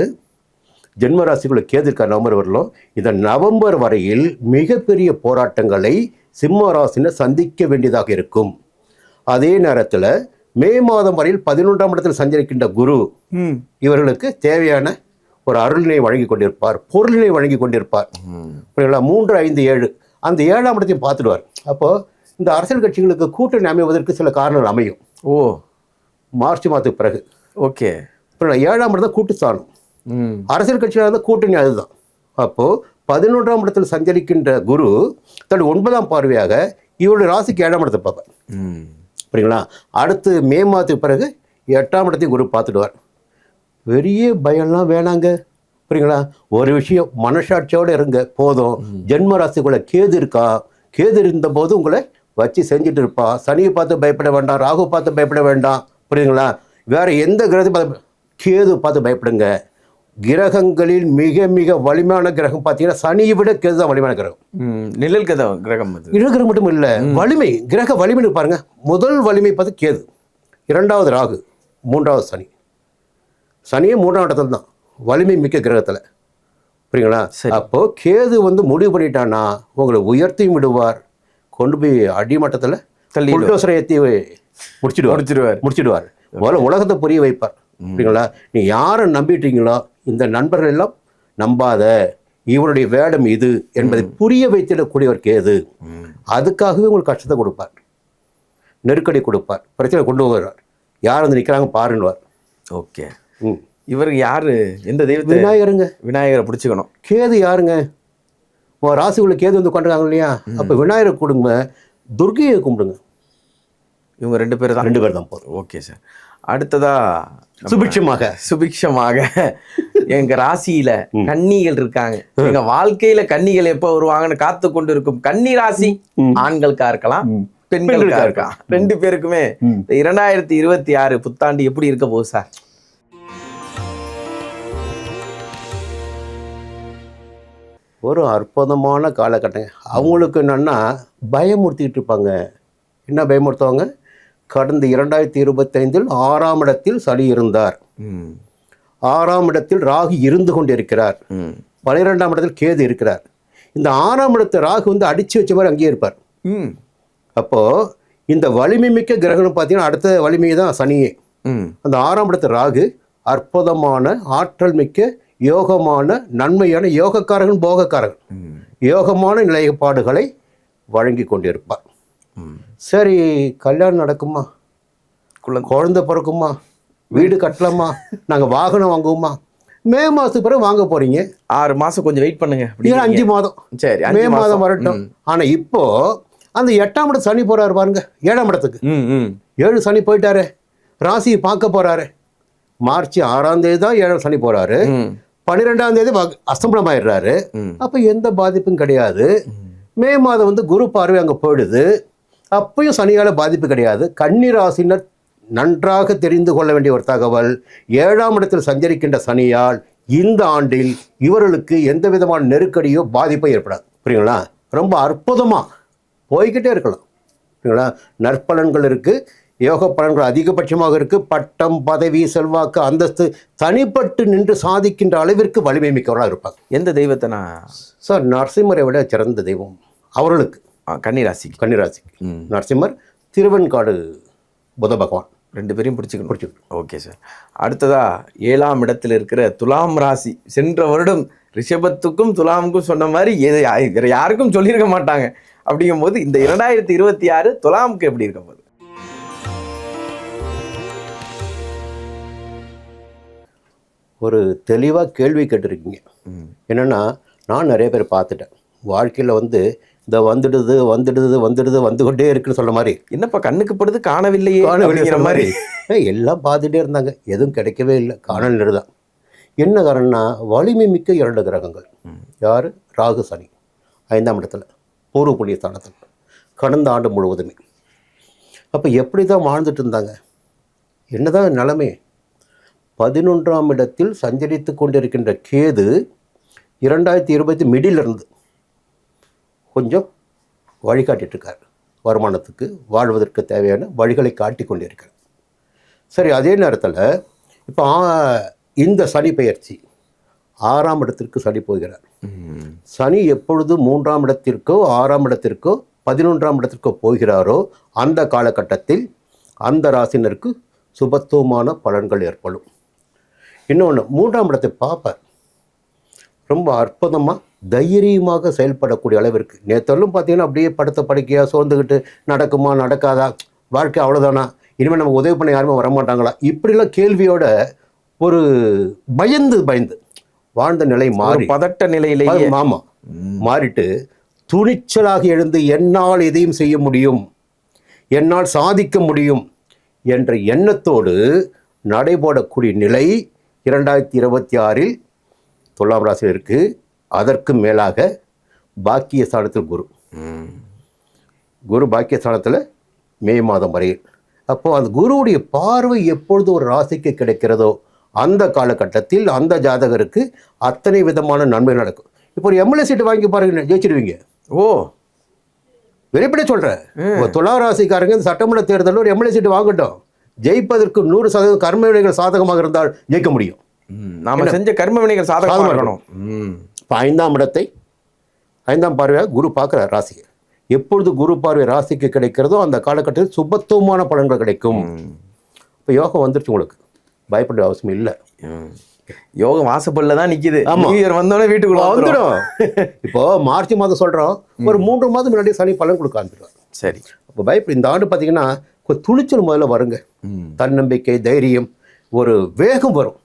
ஜென்ம ராசிக்குள்ள கேது இருக்கார். நவம்பர் வரலும். இந்த நவம்பர் வரையில் மிகப்பெரிய போராட்டங்களை சிம்ம ராசினர் சந்திக்க வேண்டியதாக இருக்கும். அதே நேரத்தில் மே மாதம் வரையில் 11ஆம் இடத்தில் சஞ்சரிக்கின்ற குரு இவர்களுக்கு தேவையான ஒரு அருளினை வழங்கி கொண்டிருப்பார், பொருளினை வழங்கி கொண்டிருப்பார். 3, 5, 7 அந்த 7ஆம் இடத்தையும் பார்த்துடுவார். அப்போது இந்த அரசியல் கட்சிகளுக்கு கூட்டணி அமைவதற்கு சில காரணங்கள் அமையும். மார்ச் மாதத்துக்கு பிறகு. ஓகே. இப்போ 7ஆம் இடம் கூட்டுஸ்தானம், அரசியல் கட்சியாக இருந்தால் கூட்டணி அதுதான். அப்போது 11ஆம் இடத்தில் சஞ்சரிக்கின்ற குரு தன்னுடைய 9ஆம் பார்வையாக இவருடைய ராசிக்கு 7ஆம் இடத்தை பார்ப்பார். புரியுங்களா? அடுத்து மே மாதத்துக்கு பிறகு 8ஆம் இடத்தையும் குரு பார்த்துடுவார். பெரிய பயம்லாம் வேணாங்க, புரியுங்களா? ஒரு விஷயம், மனசாட்சியோடு இருங்க போதும். ஜென்ம ராசிக்குள்ள கேது இருக்கா, கேது இருந்த போது உங்களை வச்சு செஞ்சுட்டு இருப்பா. சனியை பார்த்து பயப்பட வேண்டாம், ராகு பார்த்து பயப்பட வேண்டாம், புரியுதுங்களா? வேற எந்த கிரகத்தை பார்த்து, கேது பார்த்து பயப்படுங்க. கிரகங்களில் மிக மிக வலிமையான கிரகம் பார்த்தீங்கன்னா சனியை விட கேது தான் வலிமையான கிரகம். நிழல் கிரகம். நிழல் கிரகம் மட்டும் இல்லை, வலிமை, கிரக வலிமை பாருங்க. முதல் வலிமை பார்த்து கேது, 2வது ராகு, 3வது சனி. சனியே 3ஆம் இடத்துல தான், வலிமை மிக்க கிரகத்தில், புரியுங்களா? அப்போது கேது வந்து முடிவு பண்ணிட்டான்னா உங்களை உயர்த்தியும் விடுவார், கொண்டு போய் அடிமட்டத்தில் தள்ளி புல்டோசரை ஏற்றி முடிச்சிடுவார். முதல்ல உலகத்தை புரிய வைப்பார். சரிங்களா? நீ யாரை நம்பிட்டீங்களோ இந்த நண்பர்கள் எல்லாம் நம்பாத, இவருடைய வேடம் இது என்பதை புரிய வைத்திடக்கூடியவர் கேது. அதுக்காகவே உங்களுக்கு கஷ்டத்தை கொடுப்பார், நெருக்கடி கொடுப்பார், பிரச்சனை கொண்டு வருவார். யார் வந்து நிற்கிறாங்க பாருன்னுவார். ஓகே. இவருக்கு யாரு, எந்த தெய்வத்தை? விநாயகருங்க. விநாயகரை பிடிச்சிக்கணும். கேது யாருங்க? உங்கள் ராசிக்குள்ள கேது வந்து கொண்டிருக்காங்க இல்லையா? அப்போ விநாயகரை கொடுங்க, துர்கையை கும்பிடுங்க. இவங்க 2 பேர் தான். 2 பேர் தான் போதும். Okay sir. அடுத்ததா சுபிக்ஷமாக எங்க ராசியில கன்னிகள் இருக்காங்க. எங்க வாழ்க்கையில கன்னிகள் எப்ப வருவாங்கன்னு காத்து கொண்டு இருக்கும் கன்னி ராசி ஆண்களுக்கா இருக்கலாம், பெண்களுக்கா இருக்கலாம். 2 பேருக்குமே 2026 புத்தாண்டு எப்படி இருக்க போகுது சார்? ஒரு அற்புதமான காலகட்டம். அவங்களுக்கு என்னன்னா பயமுறுத்திக்கிட்டு இருப்பாங்க. என்ன பயமுறுத்துவாங்க? கடந்த 2025 6ஆம் இடத்தில் சனி இருந்தார், 6ஆம் இடத்தில் ராகு இருந்து கொண்டிருக்கிறார், 12ஆம் இடத்தில் கேது இருக்கிறார். இந்த 6ஆம் இடத்தை ராகு வந்து அடிச்சு வச்ச மாதிரி அங்கேயே இருப்பார். அப்போ இந்த வலிமை மிக்க கிரகணம் பார்த்தீங்கன்னா அடுத்த வலிமை தான் சனியே. அந்த 6ஆம் இடத்து ராகு அற்புதமான ஆற்றல் மிக்க யோகமான நன்மையான யோகக்காரகன், போகக்காரகன், யோகமான நிலைப்பாடுகளை வழங்கி கொண்டிருப்பார். சரி, கல்யாணம் நடக்குமா, குழந்தை பிறக்குமா, வீடு கட்டலாமா, நாங்கள் வாகனம் வாங்குவோமா? மே மாதத்துக்கு பிறகு வாங்க போறீங்க. 6 மாதம் கொஞ்சம் வெயிட் பண்ணுங்க. 5 மாதம். சரி, மே மாதம் வரட்டும். ஆனால் இப்போ அந்த 8ஆம் இடத்து சனி போறாரு பாருங்க, 7ஆம் இடத்துக்கு. 7 சனி போயிட்டாரு, ராசியை பார்க்க போறாரு. மார்ச் 6ஆம் தேதி தான் 7ஆம் சனி போறாரு, 12ஆம் தேதி அஸ்தமனம் ஆயிடுறாரு. அப்போ எந்த பாதிப்பும் கிடையாது. மே மாதம் வந்து குரு பார்வை அங்கே போயிடுது, அப்பயும் சனியால் பாதிப்பு கிடையாது. கன்னி ராசினர் நன்றாக தெரிந்து கொள்ள வேண்டிய ஒரு தகவல், 7ஆம் இடத்தில் சஞ்சரிக்கின்ற சனியால் இந்த ஆண்டில் இவர்களுக்கு எந்த விதமான நெருக்கடியோ பாதிப்போ ஏற்படாது. புரியுங்களா? ரொம்ப அற்புதமாக போய்கிட்டே இருக்கலாம். புரியுங்களா? நற்பலன்கள் இருக்குது, யோக பலன்கள் அதிகபட்சமாக இருக்குது. பட்டம், பதவி, செல்வாக்கு, அந்தஸ்து தனிப்பட்டு நின்று சாதிக்கின்ற அளவிற்கு வலிமை மிக்கவர்களாக இருப்பாங்க. எந்த தெய்வத்தை நான் சார்? நரசிம்மரை விட சிறந்த தெய்வம் அவர்களுக்கு. கன்னிராசிக்கு நரசிம்மர், திருவெண்காடு புத பகவான், 2 பேரையும் பிடிச்சிக்கணும். Okay sir. அடுத்ததா 7ஆம் இடத்துல இருக்கிற துலாம் ராசி. சென்ற வருடம் ரிஷபத்துக்கும் துலாமுக்கும் சொன்ன மாதிரி வேற யாருக்கும் சொல்லியிருக்க மாட்டாங்க. அப்படிங்கும் போது இந்த 2026 துலாமுக்கு எப்படி இருக்க போகுது? ஒரு தெளிவாக கேள்வி கேட்டிருக்கீங்க. என்னென்னா, நான் நிறைய பேர் பார்த்துட்டேன். வாழ்க்கையில் வந்து இந்த வந்து கொண்டே இருக்குன்னு சொல்ல மாதிரி, என்னப்பா கண்ணுக்கு படுது காணவில்லையே மாதிரி எல்லாம் பார்த்துட்டே இருந்தாங்க, எதுவும் கிடைக்கவே இல்லை, காணல் தான். என்ன காரணம்னா, வலிமை மிக்க 2 கிரகங்கள். யார்? ராகு சனி 5ஆம் இடத்துல, பூர்வ புண்ணிய ஸ்தானத்தில், கடந்த ஆண்டு முழுவதுமே. அப்போ எப்படி தான் வாழ்ந்துட்டு இருந்தாங்க? என்னதான் நிலைமை? 11ஆம் இடத்தில் சஞ்சரித்து கொண்டிருக்கின்ற கேது 2020 மிடில் இருந்து கொஞ்சம் வழிகாட்டிகிட்ருக்கார். வருமானத்துக்கு, வாழ்வதற்கு தேவையான வழிகளை காட்டி கொண்டிருக்கிறார். சரி, அதே நேரத்தில் இப்போ இந்த சனி பெயர்ச்சி 6ஆம் இடத்திற்கு சனி போகிறார். சனி எப்பொழுது 3ஆம் இடத்திற்கோ 6ஆம் இடத்திற்கோ 11ஆம் இடத்திற்கோ போகிறாரோ அந்த காலகட்டத்தில் அந்த ராசினருக்கு சுபத்துவமான பலன்கள் ஏற்படும். இன்னொன்று, 3ஆம் இடத்தை பார்ப்பார். ரொம்ப அற்புதமாக தைரியமாக செயல்படக்கூடிய அளவிற்கு. நேற்றெல்லாம் பார்த்தீங்கன்னா அப்படியே படுத்த படுக்கையாக சோர்ந்துக்கிட்டு, நடக்குமா நடக்காதா, வாழ்க்கை அவ்வளோதானா, இனிமேல் நமக்கு உதவி பண்ண யாருமே வரமாட்டாங்களா, இப்படிலாம் கேள்வியோட ஒரு பயந்து வாழ்ந்த நிலை மாறி, பதட்ட நிலையிலேயே மாறிட்டு துணிச்சலாக எழுந்து என்னால் எதையும் செய்ய முடியும், என்னால் சாதிக்க முடியும் என்ற எண்ணத்தோடு நடைபோடக்கூடிய நிலை 2026 துலாம் ராசியில் இருக்குது. அதற்கு மேலாக பாக்கியஸ்தானத்தில் குரு பாக்கியஸ்தானத்தில் மே மாதம் வரையில். அப்போது அந்த குருவுடைய பார்வை எப்பொழுது ஒரு ராசிக்கு கிடைக்கிறதோ அந்த காலகட்டத்தில் அந்த ஜாதகருக்கு அத்தனை விதமான நன்மை நடக்கும். இப்போ ஒரு எம்எல்ஏ சீட்டு வாங்கி பாருங்க, ஜெயிச்சிடுவீங்க. வெளிப்படையாக சொல்கிறேன், துலா ராசிக்காரங்க இந்த சட்டமன்ற தேர்தலில் ஒரு எம்எல்ஏ சீட்டு வாங்கட்டும், ஜெயிப்பதற்கு 100% கர்ம வினைகள் சாதகமாக இருந்தால் ஜெயிக்க முடியும். நாம செஞ்ச கர்ம வினைகள் சாதகமாக இருக்கணும். இப்போ 5ஆம் இடத்தை 5ஆம் பார்வையாக குரு பார்க்குறார் ராசியை. எப்பொழுது குரு பார்வை ராசிக்கு கிடைக்கிறதோ அந்த காலகட்டத்தில் சுபத்துவமான பலன்கள் கிடைக்கும். இப்போ யோகம் வந்துருச்சு, உங்களுக்கு பயப்பட அவசியம் இல்லை. யோகம் வாசப்படல தான் நிக்குது. நியூ இயர் வந்தோடனே வீட்டுக்குள்ள வந்துடும். இப்போ மார்ச் மாதம் சொல்றோம், ஒரு 3 மாதம் முன்னாடி சனி பலன் கொடுக்க ஆரம்பிச்சிடுவார். சரி, இப்போ பயப்பட இந்த ஆண்டு பார்த்தீங்கன்னா துணிச்சல் முதல்ல வருங்க. தன்னம்பிக்கை, தைரியம், ஒரு வேகம் வரும்.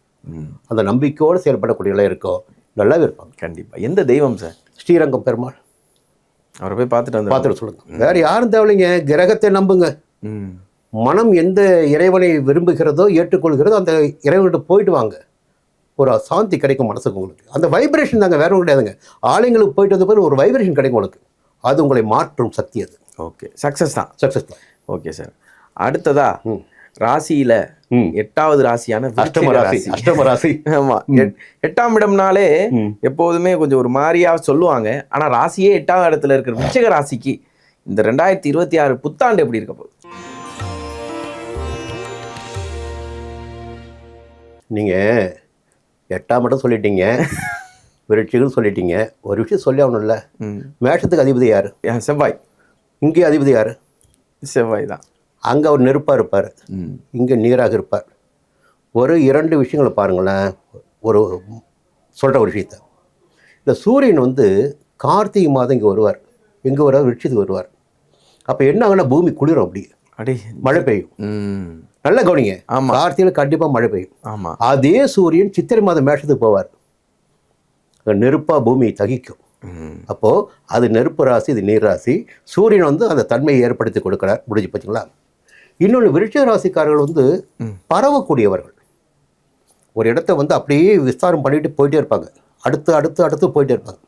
அந்த நம்பிக்கையோடு செயல்படக்கூடிய இருக்கோம், நல்லாவே இருப்பாங்க. கண்டிப்பா. எந்த தெய்வம் சார்? ஸ்ரீரங்கம் பெருமாள். அவரை போய் பார்த்துட்டு சொல்லுங்க. வேற யாரும் தேவையில்லைங்க, கிரகத்தை நம்புங்க. மனம் எந்த இறைவனை விரும்புகிறதோ ஏற்றுக்கொள்கிறதோ அந்த இறைவன்கிட்ட போயிட்டு வாங்க, ஒரு சாந்தி கிடைக்கும் மனசுக்கு. உங்களுக்கு அந்த வைப்ரேஷன் தாங்க, வேற ஒன்றும் கிடையாதுங்க. ஆலயங்களுக்கு போயிட்டு வந்த பிறகு ஒரு வைப்ரேஷன் கிடைக்கும் உங்களுக்கு, அது உங்களை மாற்றும் சக்தி. அது ஓகே, சக்ஸஸ் தான். Okay sir. அடுத்ததா ராசியில 8வது ராசியான அஷ்டம ராசி. ஆமா, 8ஆம் இடம்னாலே எப்போதுமே கொஞ்சம் ஒரு மாதிரியா சொல்லுவாங்க. ஆனா ராசியே 8ஆவது இடத்துல இருக்கிற விருச்சிக ராசிக்கு இந்த 2026 புத்தாண்டு எப்படி இருக்க போகுது? நீங்க 8ஆம் இடம் சொல்லிட்டீங்க, விருச்சிகம் சொல்லிட்டீங்க. ஒரு விஷயம் சொல்லி ஆகணும்ல, மேஷத்துக்கு அதிபதி யாரு? செவ்வாய். இங்கே அதிபதி யாரு? செவ்வாய் தான். அங்கே அவர் நெருப்பாக இருப்பார், இங்கே நீராக இருப்பார். ஒரு 2 விஷயங்களை பாருங்களேன். ஒரு சொல்கிற ஒரு விஷயத்த, இந்த சூரியன் கார்த்திகை மாதம் இங்கே வருவார், எங்கே வருவார்? விருட்சத்துக்கு வருவார். அப்போ என்ன ஆகுனா பூமி குளிரும், அப்படி மழை பெய்யும். நல்லா கவனிங்க, கார்த்திகையில் கண்டிப்பாக மழை பெய்யும். ஆமாம். அதே சூரியன் சித்திரை மாதம் மேஷத்துக்கு போவார், நெருப்பாக பூமியை தகிக்கும். அப்போது அது நெருப்பு ராசி, இது நீர் ராசி. சூரியன் அந்த தன்மையை ஏற்படுத்தி கொடுக்குறார். முடிஞ்சு போச்சுங்களா? இன்னொன்று, விருச்சிக ராசிக்காரர்கள் பரவக்கூடியவர்கள். ஒரு இடத்த அப்படியே விஸ்தாரம் பண்ணிட்டு போயிட்டே இருப்பாங்க, அடுத்து அடுத்து அடுத்து போயிட்டே இருப்பாங்க.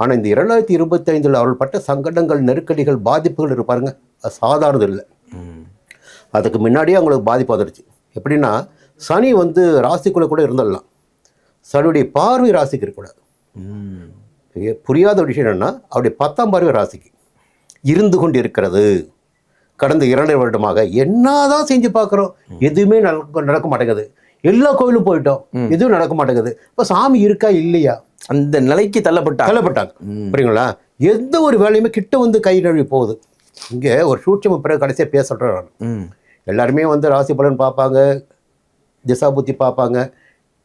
ஆனால் இந்த 2025 அவர்கள் பட்ட சங்கடங்கள், நெருக்கடிகள், பாதிப்புகள் இருப்பாருங்க, அது சாதாரணது இல்லை. அதுக்கு முன்னாடியே அவங்களுக்கு பாதிப்பு வந்துடுச்சு. எப்படின்னா, சனி ராசிக்குள்ளே கூட இருந்துடலாம், சனியுடைய பார்வை ராசிக்கு இருக்கக்கூடாது. புரியாத ஒரு விஷயம் என்னென்னா, அவருடைய 10ஆம் பார்வை ராசிக்கு இருந்து கொண்டு இருக்கிறது. கடந்த 2 வருடமாக என்னதான் செஞ்சு பார்க்குறோம், எதுவுமே நடக்க மாட்டேங்குது. எல்லா கோயிலும் போயிட்டோம், எதுவும் நடக்க மாட்டேங்குது. இப்போ சாமி இருக்கா இல்லையா, அந்த நிலைக்கு தள்ளப்பட்டாங்க. புரியுங்களா? எந்த ஒரு வேலையுமே கிட்ட கை நழுவி போகுது. இங்கே ஒரு சூட்சம பிறகு கடைசியாக பேச சொல்கிறேன் நான். எல்லாருமே ராசி பலன் பார்ப்பாங்க, திசா புத்தி பார்ப்பாங்க,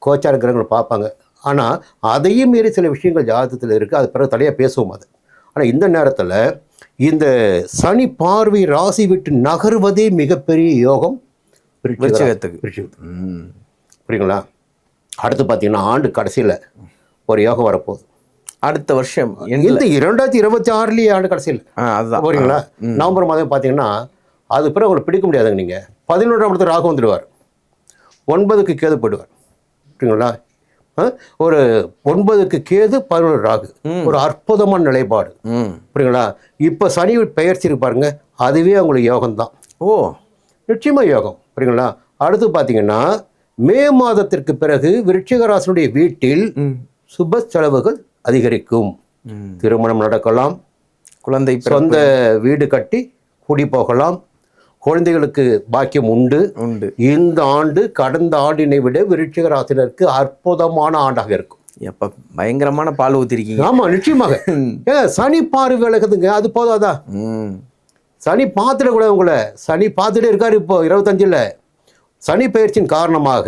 கோச்சார கிரகங்களை பார்ப்பாங்க. ஆனால் அதையும் மீறி சில விஷயங்கள் ஜாதகத்தில் இருக்குது, அது பிறகு தனியாக பேசுவோம் அது. ஆனால் இந்த நேரத்தில் இந்த சனி பார்வை ராசி விட்டு நகர்வதே மிகப்பெரிய யோகம் விருச்சிகத்துக்கு. புரியுங்களா? அடுத்து பார்த்தீங்கன்னா ஆண்டு கடைசியில் ஒரு யோகம் வரப்போகுது. அடுத்த வருஷம் இந்த 2026 ஆண்டு கடைசியில் அதுதான். புரியுங்களா? நவம்பர் மாதம் பார்த்தீங்கன்னா அது பிறகு உங்களுக்கு பிடிக்க முடியாதுங்க. நீங்கள் 11ஆம் இடத்துல ராகு வந்துடுவார், 9க்கு கேது போயிடுவார். புரியுங்களா? ஒரு 9க்கு கேது, 11 ராகு, ஒரு அற்புதமான நிலைப்பாடு. புரியுங்களா? இப்போ சனி பெயர்ச்சி இருப்பாருங்க, அதுவே அவங்களுக்கு யோகம்தான். நிச்சயமாக யோகம். புரியுங்களா? அடுத்து பார்த்தீங்கன்னா மே மாதத்திற்கு பிறகு விருச்சிக ராசினுடைய வீட்டில் சுப செலவுகள் அதிகரிக்கும். திருமணம் நடக்கலாம், குழந்தை சொந்த வீடு கட்டி குடி போகலாம், குழந்தைகளுக்கு பாக்கியம் உண்டு. இந்த ஆண்டு கடந்த ஆண்டினை விட விருச்சிக ராசினருக்கு அற்புதமான ஆண்டாக இருக்கும். எப்ப பயங்கரமான பால் ஊத்திருக்கீங்க. ஆமா, நிச்சயமாக. சனி பார்வை விலகுதுங்க, அது போதாதா? சனி பார்த்துட கூட, உங்களை சனி பார்த்துட்டே இருக்காரு. இப்போ 25ல் சனி பயிற்சியின் காரணமாக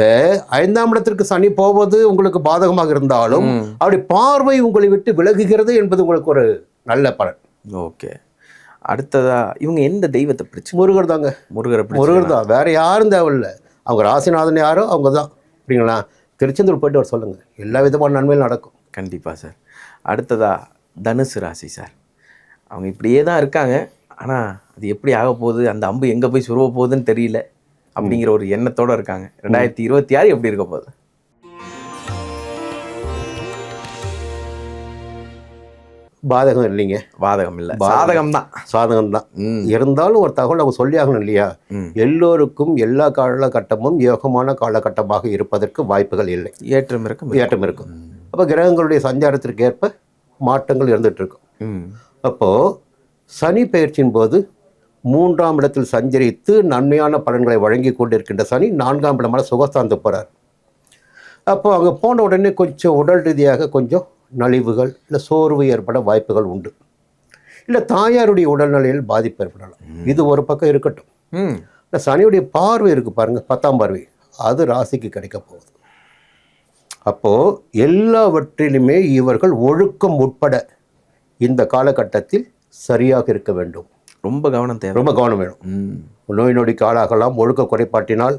5ஆம் இடத்திற்கு சனி போவது உங்களுக்கு பாதகமாக இருந்தாலும் அப்படி பார்வை உங்களை விட்டு விலகுகிறது என்பது உங்களுக்கு ஒரு நல்ல பலன். ஓகே. அடுத்ததா இவங்க எந்த தெய்வத்தை பிடிச்சி? முருகர் தாங்க. முருகர் தான், வேற யாரும் தேவையில்லை. அவங்க ராசிநாதன் யாரோ அவங்க தான். அப்படிங்களா? திருச்செந்தூர் போயிட்டு வர சொல்லுங்கள், எல்லா விதமான நன்மையும் நடக்கும். கண்டிப்பாக சார். அடுத்ததா தனுசு ராசி சார். அவங்க இப்படியே தான் இருக்காங்க, ஆனால் அது எப்படி ஆக போகுது, அந்த அம்பு எங்கே போய் சுருவ போகுதுன்னு தெரியல அப்படிங்கிற ஒரு எண்ணத்தோடு இருக்காங்க. 2026 எப்படி இருக்க போகுது? பாதகம் இல்லைங்க. பாதகம் இல்லை, சாதகம் தான். சாதகம் தான். இருந்தாலும் ஒரு தகவல் அவங்க சொல்லி ஆகணும் இல்லையா? எல்லோருக்கும் எல்லா காலகட்டமும் யோகமான காலகட்டமாக இருப்பதற்கு வாய்ப்புகள் இல்லை. ஏற்றம் இருக்கும். அப்போ கிரகங்களுடைய சஞ்சாரத்திற்கு ஏற்ப மாற்றங்கள் இருந்துட்டு இருக்கும். அப்போது சனி பயிற்சியின் போது 3ஆம் இடத்தில் சஞ்சரித்து நன்மையான பலன்களை வழங்கி கொண்டிருக்கின்ற சனி 4ஆம் இடமான சுகஸ்தானத்துக்கு போகிறார். அப்போ அங்கே போன உடனே கொஞ்சம் உடல் ரீதியாக கொஞ்சம் நலிவுகள் இல்லை சோர்வு ஏற்பட வாய்ப்புகள் உண்டு. இல்லை தாயாருடைய உடல்நிலையில் பாதிப்பு ஏற்படலாம். இது ஒரு பக்கம் இருக்கட்டும். இந்த சனியுடைய பார்வை இருக்குது பாருங்கள், 10ஆம் பார்வை, அது ராசிக்கு கிடைக்க போகுது. அப்போது எல்லாவற்றிலுமே இவர்கள் ஒழுக்கம் உட்பட இந்த காலகட்டத்தில் சரியாக இருக்க வேண்டும். ரொம்ப கவனம் தேவை. ரொம்ப கவனம் வேணும். நோய் நொடிக்கு ஆளாகலாம், ஒழுக்க குறைபாட்டினால்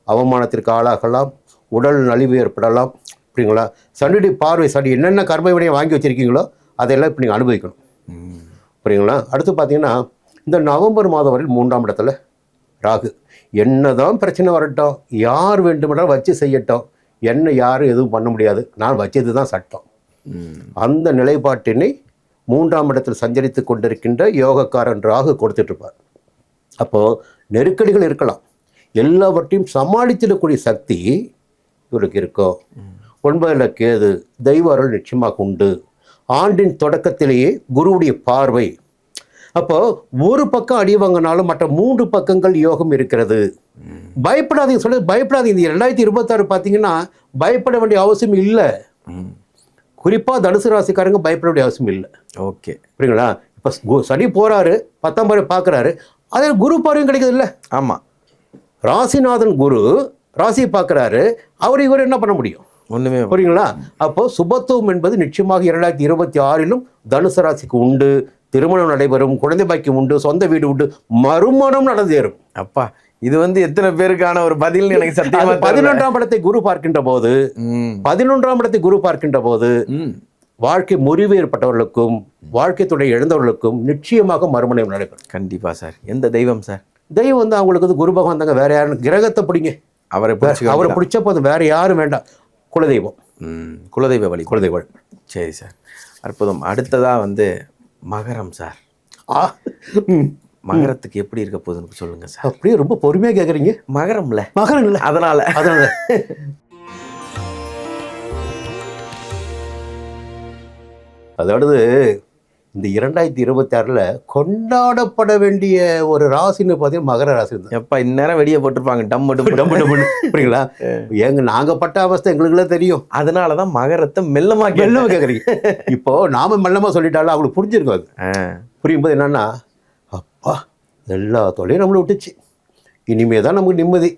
அவமானத்திற்கு ஆளாகலாம், உடல் நலிவு ஏற்படலாம். அப்படிங்களா? சனியுடைய பார்வை, சனி என்னென்ன கர்ம வினையை வாங்கி வச்சுருக்கீங்களோ அதெல்லாம் இப்போ நீங்கள் அனுபவிக்கணும். புரியுங்களா? அடுத்து பார்த்தீங்கன்னா இந்த நவம்பர் மாதம் வரையில் 3ஆம் இடத்துல ராகு. என்னதான் பிரச்சனை வரட்டும், யார் வேண்டுமென்றால் வச்சு செய்யட்டும், என்ன யாரும் எதுவும் பண்ண முடியாது, நான் வச்சது தான் சட்டம். அந்த நிலைப்பாட்டினை 3ஆம் இடத்தில் சஞ்சரித்து கொண்டிருக்கின்ற யோகக்காரன் ராகு கொடுத்துட்ருப்பார். அப்போது நெருக்கடிகள் இருக்கலாம், எல்லாவற்றையும் சமாளித்திடக்கூடிய சக்தி இவருக்கு இருக்கும். 9ல் கேது, தெய்வ அருள் நிச்சயமாக உண்டு. ஆண்டின் தொடக்கத்திலேயே குருவுடைய பார்வை. அப்போ ஒரு பக்கம் அடி வாங்கினாலும் மற்ற 3 பக்கங்கள் யோகம் இருக்கிறது. பயப்படாதீங்க, சொல்ல பயப்படாதீங்க. இந்த 2026 பார்த்தீங்கன்னா பயப்பட வேண்டிய அவசியம் இல்லை. குறிப்பாக தனுசு ராசிக்காரங்க பயப்பட வேண்டிய அவசியம் இல்லை. ஓகே, புரியுங்களா? இப்போ சனி போகிறாரு, 10ஆம் பார்வை பார்க்குறாரு, அதே குரு பார்வையும் கிடைக்குது இல்லை? ஆமாம். ராசிநாதன் குரு ராசியை பார்க்குறாரு, இவர் என்ன பண்ண முடியும்? ஒன்றுமே. புரியுங்களா? அப்போது சுபத்துவம் என்பது நிச்சயமாக 2026லும் தனுசு ராசிக்கு உண்டு. திருமணம் நடைபெறும், குழந்தை பாக்கியம் உண்டு, சொந்த வீடு உண்டு, மறுமணம் நடந்தேறும். அப்பா, இது எத்தனை பேருக்கான ஒரு பதில் எனக்கு சத்தியமா. 11ஆம் இடத்தை குரு பார்க்கின்ற போது 11ஆம் இடத்தை குரு பார்க்கின்ற போது வாழ்க்கை முறிவு ஏற்பட்டவர்களுக்கும் வாழ்க்கை துணை இழந்தவர்களுக்கும் நிச்சயமாக மறுமணம் நடைபெறும். கண்டிப்பா சார். எந்த தெய்வம் சார்? தெய்வம் அவங்களுக்கு குரு பகவான் தாங்க. வேற யாரும் கிரகத்தை பிடிங்க, அவரை பிடிச்ச போதும், வேற யாரும் வேண்டாம். குலதெய்வம். குலதெய்வ வழி. குலதெய்வ. சரி சார், அற்புதம். அடுத்ததா மகரம் சார். மகரத்துக்கு எப்படி இருக்க போகுதுன்னு சொல்லுங்க சார். அப்படியே ரொம்ப பொறுமையா கேக்குறீங்க. மகரம் இல்ல அதனால அதாவது இந்த 2026ல் கொண்டாடப்பட வேண்டிய ஒரு ராசின்னு பார்த்தீங்கன்னா மகர ராசி தான். எப்பா இந்நேரம் வெடியை போட்டிருப்பாங்க, டம் டம். புரியுங்களா? நாங்கள் பட்ட அவஸ்தை எங்களுக்குலாம் தெரியும். அதனால தான் மகரத்தை மெல்லமாக கேட்குறீங்க. இப்போ நாம மெல்லமாக சொல்லிட்டாலும் அவங்களுக்கு புரிஞ்சிருக்கும். அது புரியும் போது என்னன்னா, அப்பா எல்லா தொலையும் நம்மளை விட்டுச்சு, இனிமே தான் நமக்கு நிம்மதி,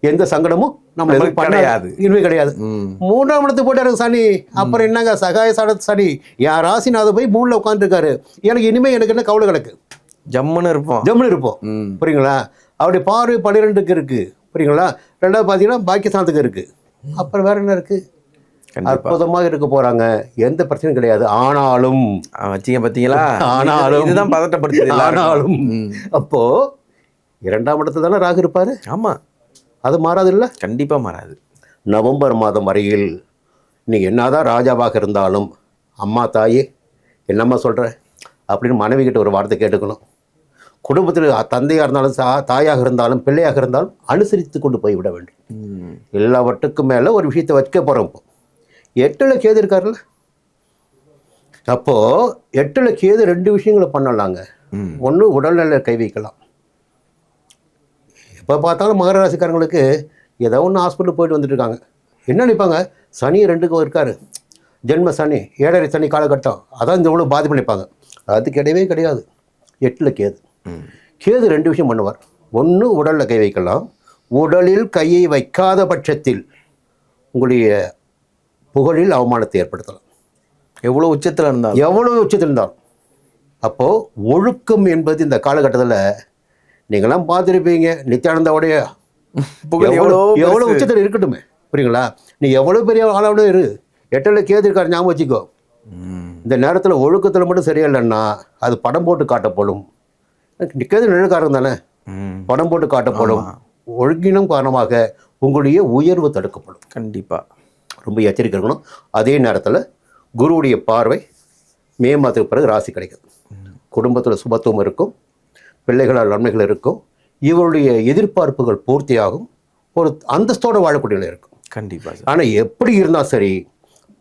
எந்த சங்கடமும் நம்ம எதுவும் கிடையாது, இனிமே கிடையாது. 3ஆம் இடத்துக்கு போட்டாரு சனி. அப்புறம் என்னங்க சகாய சாடத்து சனி, என் ராசிநாத போய் 3ல் உட்காந்துருக்காரு. எனக்கு இனிமே எனக்கு என்ன கவலை கிடக்கு, ஜம்முன்னு இருப்போம். புரியுங்களா? அவருடைய பார்வை 12க்கு இருக்கு. புரியுங்களா? 2வது பார்த்தீங்கன்னா பாக்கியஸ்தானத்துக்கு இருக்கு. அப்புறம் வேற என்ன இருக்கு? அற்புதமாக இருக்க போறாங்க, எந்த பிரச்சனையும் கிடையாது. ஆனாலும் பார்த்தீங்களா, இதுதான் பதட்டப்படுத்துது. ஆனாலும் அப்போ 2ஆம் இடத்துல தானே ராகு இருப்பாரு. ஆமா, அது மாறாது இல்லை? கண்டிப்பாக மாறாது. நவம்பர் மாதம் வரையில் நீங்கள் என்னதான் ராஜாவாக இருந்தாலும், அம்மா தாயே என்னம்மா சொல்கிற அப்படின்னு மனைவி கிட்ட ஒரு வார்த்தை கேட்டுக்கணும். குடும்பத்தில் தந்தையாக இருந்தாலும் தாயாக இருந்தாலும் பிள்ளையாக இருந்தாலும் அனுசரித்து கொண்டு போய்விட வேண்டும். எல்லாவற்றுக்கும் மேலே ஒரு விஷயத்தை வைக்க போகிறோம். இப்போ 8ல் கேது இருக்காருல்ல, அப்போது 8ல் கேது 2 விஷயங்களை பண்ணலாங்க. ஒன்று, உடல்நிலை கை வைக்கலாம். எப்போ பார்த்தாலும் மகர ராசிக்காரங்களுக்கு ஏதோ ஒன்று ஹாஸ்பிட்டல் போயிட்டு வந்துட்டு இருக்காங்க. என்ன நினைப்பாங்க, சனி 2க்கு இருக்காரு, ஜென்ம சனி, 7.5 சனி காலகட்டம், அதான் இந்த இவ்வளோ பாதிப்பு நினைப்பாங்க. அது கிடையவே கிடையாது. 8ல் கேது. கேது 2 விஷயம் பண்ணுவார். ஒன்று, உடலில் கை வைக்கலாம். உடலில் கையை வைக்காத பட்சத்தில் உங்களுடைய புகழில் அவமானத்தை ஏற்படுத்தலாம். எவ்வளோ உச்சத்தில் இருந்தாலும். அப்போது ஒழுக்கம் என்பது இந்த காலகட்டத்தில் நீங்களாம் பார்த்துருப்பீங்க. நித்யானந்தாவுடைய எவ்வளோ உச்சத்தில் இருக்கட்டுமே. புரியுங்களா? நீ எவ்வளோ பெரிய ஆளோட இரு, 8ல் கேது இருக்காரு, ஞாபகம் வச்சுக்கோ. இந்த நேரத்தில் ஒழுக்கத்தில் மட்டும் சரியா இல்லைன்னா அது படம் போட்டு காட்டப்படும். கேது நிழல்காரன் தானே, படம் போட்டு காட்டப்படும். ஒழுங்கினம் காரணமாக உங்களுடைய உயர்வு தடுக்கப்படும். கண்டிப்பாக ரொம்ப எச்சரிக்கை இருக்கணும். அதே நேரத்தில் குருவுடைய பார்வை மே மாதத்துக்கு பிறகு ராசி கிடைக்குது. குடும்பத்தில் சுபத்துவம் இருக்கும், பிள்ளைகளால் நன்மைகள் இருக்கும், இவருடைய எதிர்பார்ப்புகள் பூர்த்தியாகும், ஒரு அந்தஸ்தோடு வாழக்கூடிய நிலை இருக்கும். கண்டிப்பாக. ஆனால் எப்படி இருந்தால் சரி,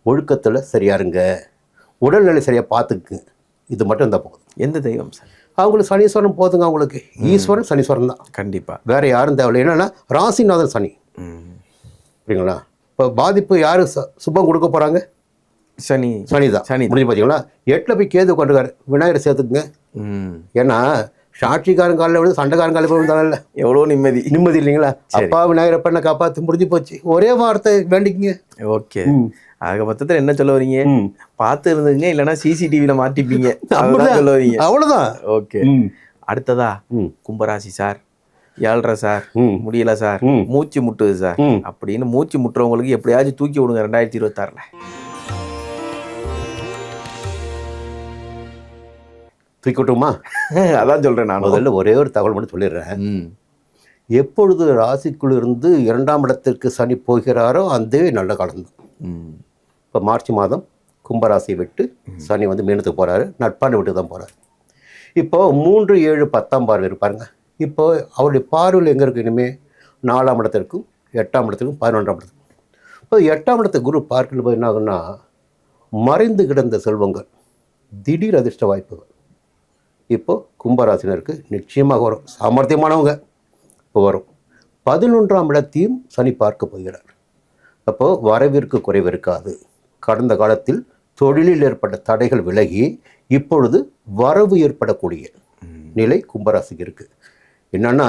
ஒழுக்கத்தில் சரியாருங்க, உடல்நிலை சரியாக பார்த்துக்கு, இது மட்டும் இருந்தால் போதும். எந்த தெய்வம் சார்? அவங்களுக்கு சனீஸ்வரன் போதுங்க. அவங்களுக்கு ஈஸ்வரன் சனீஸ்வரன் தான். கண்டிப்பாக, வேறு யாரும் தேவையில்லை. என்னென்னா ராசிநாதன் சனி. சரிங்களா? இப்போ பாதிப்பு யார் சுபம் கொடுக்க போகிறாங்க? சனி சனி தான் சனி முடிஞ்சு பார்த்தீங்களா. 8ல் போய் கேது கொண்டுக்காரு. விநாயகரை சேர்த்துக்குங்க. ஏன்னா சாட்சிக்காரன் காலில் விழுந்து சண்டைக்காரன் காலில் போய் விழுந்தாங்கல்ல, எவ்வளோ நிம்மதி இல்லைங்களா. அப்பா விநாயகரை பண்ண காப்பாற்று முடிஞ்சு போச்சு. ஒரே வார்த்தை வேண்டிக்குங்க. ஓகே. ஆக மொத்தத்தில் என்ன சொல்ல வரீங்க? பார்த்து இருந்துங்க, இல்லைன்னா சிசிடிவியில மாட்டிப்பீங்க. சொல்ல வரீங்க. அவ்வளோதான். ஓகே. அடுத்ததா கும்பராசி சார், 7.5 சார், முடியல சார், மூச்சு முட்டுது சார் அப்படின்னு மூச்சு முட்டுறவங்களுக்கு எப்படியாச்சும் தூக்கி விடுங்க 2026ல். தூக்கி விட்டுமா? அதான் சொல்றேன் நான். முதல்ல ஒரே ஒரு தகவல் மட்டும் சொல்லிடுறேன். எப்பொழுது ராசிக்குள் இருந்து 2ஆம் இடத்திற்கு சனி போகிறாரோ அந்த நல்ல காலம்தான். இப்போ மார்ச் மாதம் கும்பராசியை விட்டு சனி வந்து மீனத்துக்கு போகிறாரு. நட்பாண்டு விட்டு தான் போகிறார். இப்போது 3, 7, 10ஆம் பார்வை இருப்பாருங்க. இப்போது அவருடைய பார்வையில் எங்கே இருக்குது? இனிமேல் 4ஆம் இடத்திற்கும் 8ஆம் இடத்திற்கும் 11ஆம் இடத்துக்கும். இப்போ 8ஆம் இடத்தை குரு பார்க்கல போய் என்ன ஆகுன்னா, மறைந்து கிடந்த செல்வங்கள், திடீர் அதிர்ஷ்ட வாய்ப்புகள் இப்போது கும்பராசினருக்கு நிச்சயமாக வரும். சாமர்த்தியமானவங்க இப்போ வரும். 11ஆம் இடத்தையும் சனி பார்க்க போகிறார். அப்போது வரவிற்கு குறைவு இருக்காது. கடந்த காலத்தில் தொழிலில் ஏற்பட்ட தடைகள் விலகி இப்பொழுது வரவு ஏற்படக்கூடிய நிலை கும்பராசிக்கு இருக்குது. என்னன்னா,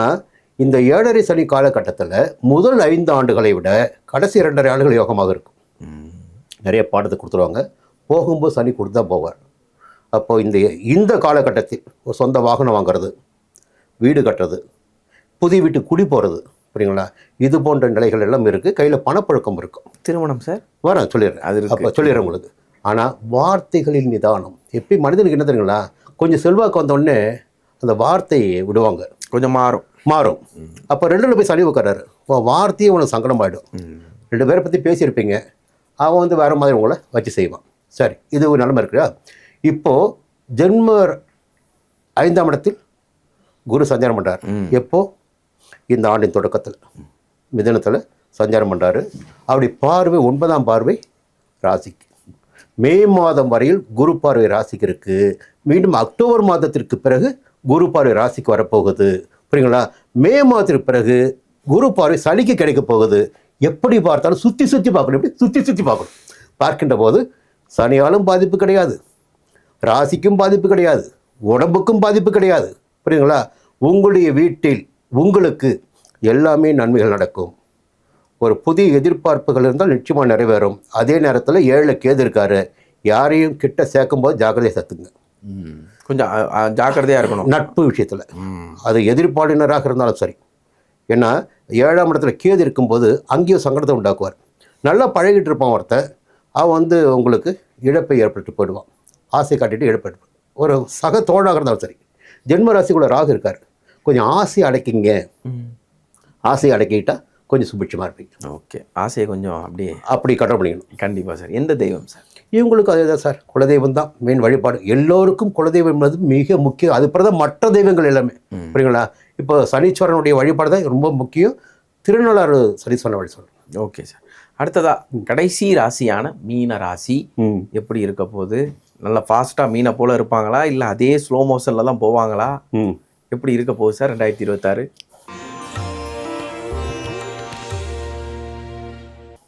இந்த 7.5 சனி காலகட்டத்தில் முதல் 5 ஆண்டுகளை விட கடைசி 2.5 ஆண்டுகள் யோகமாக இருக்கும். நிறைய பாடத்தை கொடுத்துருவாங்க. போகும்போது சனி கொடுத்து தான் போவார். அப்போது இந்த காலகட்டத்தில் ஒரு சொந்த வாகனம் வாங்கிறது, வீடு கட்டுறது, புதிய வீட்டு குடி போகிறது, புரியுங்களா, இது போன்ற நிலைகள் எல்லாம் இருக்குது. கையில் பணப்புழக்கம் இருக்கும். திருமணம் சார் வரேன் சொல்லிடுறேன். அது அப்போ சொல்லிடுறேன் உங்களுக்கு. ஆனால் வார்த்தைகளின் நிதானம். எப்படி மனிதனுக்கு என்ன தெரியுங்களா, கொஞ்சம் செல்வாக்கு வந்தோடனே அந்த வார்த்தையை விடுவாங்க, கொஞ்சம் மாறும். அப்போ 2ல் போய் சனி உட்காராரு. வார்த்தையே உனக்கு சங்கடம் ஆகிடும். 2 பேரை பற்றி பேசியிருப்பீங்க, அவன் வந்து வேறு மாதிரி உங்களை வச்சு செய்வான். சரி, இது ஒரு நிலைமை இருக்குதா. இப்போது ஜென்ம 5ஆம் இடத்தில் குரு சஞ்சாரம் பண்ணுறார். எப்போது? இந்த ஆண்டின் தொடக்கத்தில் மிதனத்தில் சஞ்சாரம் பண்ணுறாரு. அப்படி பார்வை 9ஆம் பார்வை ராசிக்கு. மே மாதம் வரையில் குரு பார்வை ராசிக்கு இருக்குது. மீண்டும் அக்டோபர் மாதத்திற்கு பிறகு குரு பார்வை ராசிக்கு வரப்போகுது. புரியுங்களா. மே மாதத்திற்கு பிறகு குரு பார்வை சனிக்கு கிடைக்க போகுது. எப்படி பார்த்தாலும் சுற்றி பார்க்கணும். எப்படி சுற்றி பார்க்கணும். பார்க்கின்ற போது சனியாலும் பாதிப்பு கிடையாது, ராசிக்கும் பாதிப்பு கிடையாது, உடம்புக்கும் பாதிப்பு கிடையாது. புரியுங்களா. உங்களுடைய வீட்டில் உங்களுக்கு எல்லாமே நன்மைகள் நடக்கும். ஒரு புதிய எதிர்பார்ப்புகள் இருந்தால் நிச்சயமாக நிறைவேறும். அதே நேரத்தில் 7ல் கேது இருக்காரு. யாரையும் கிட்ட சேர்க்கும் போது ஜாக்கிரதையாக சேர்த்துங்க. கொஞ்சம் ஜாக்கிரதையாக இருக்கணும் நட்பு விஷயத்தில். அது எதிர்ப்பாளினராக இருந்தாலும் சரி. ஏன்னா 7ஆம் இடத்துல கேது இருக்கும்போது அங்கேயும் சங்கடத்தை உண்டாக்குவார். நல்லா பழகிட்டு இருப்பான் ஒருத்தன், அவன் வந்து உங்களுக்கு இழப்பை ஏற்பட்டு போயிடுவான். ஆசை காட்டிட்டு இழப்பட்டு ஒரு சக தோழாக இருந்தாலும் சரி. ஜென்ம ராசிக்குள்ள ராகு இருக்கார். கொஞ்சம் ஆசையை அடக்கிங்க. ஆசையை அடக்கிட்டால் கொஞ்சம் சுபிட்சமாக இருப்பீங்க. ஓகே. ஆசையை கொஞ்சம் அப்படி கண்ட்ரோல் பண்ணிக்கணும். கண்டிப்பாக சார். எந்த தெய்வம் சார்? இவங்களுக்கு அதே தான் சார், குலதெய்வம் தான் மெயின் வழிபாடு. எல்லோருக்கும் குலதெய்வம் என்பது மிக முக்கியம். அது பிறகு மற்ற தெய்வங்கள் எல்லாமே. புரியுங்களா. இப்போ சனீஸ்வரனுடைய வழிபாடு தான் ரொம்ப முக்கியம். திருநள்ளாறு சனீஸ்வரன் வழி சொல்கிறேன். Okay sir. அடுத்ததா கடைசி ராசியான மீன ராசி எப்படி இருக்க போகுது? நல்லா ஃபாஸ்ட்டாக மீனை போல் இருப்பாங்களா, இல்லை அதே ஸ்லோ மோஷனில் தான் போவாங்களா? எப்படி இருக்க போகுது சார் 2026?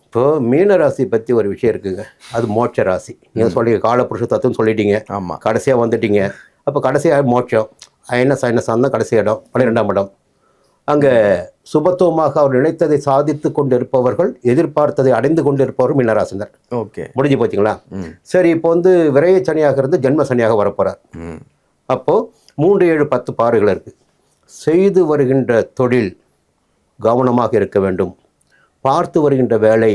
இப்போ மீன ராசி பற்றி ஒரு விஷயம் இருக்குங்க. அது மோட்ச ராசி. நீங்கள் சொல்லிங்க காலபுருஷ தத்துவம் சொல்லிட்டீங்க. ஆமாம். கடைசியாக வந்துட்டீங்க. அப்போ கடைசியாக மோட்சம் சைனஸ் தான் கடைசி இடம், 12ஆம் இடம். அங்கே சுபத்துவமாக அவர் நினைத்ததை சாதித்து கொண்டு இருப்பவர்கள், எதிர்பார்த்ததை அடைந்து கொண்டு இருப்பவரும் மீனராசினர். ஓகே. முடிஞ்சு போச்சிங்களா. சரி, இப்போ வந்து விரைய சனியாக இருந்து ஜென்ம சனியாக வரப்போகிறார். அப்போது 3, 7, 10 பார்வைகள் இருக்குது. செய்து வருகின்ற தொழில் கவனமாக இருக்க வேண்டும். பார்த்து வருகின்ற வேலை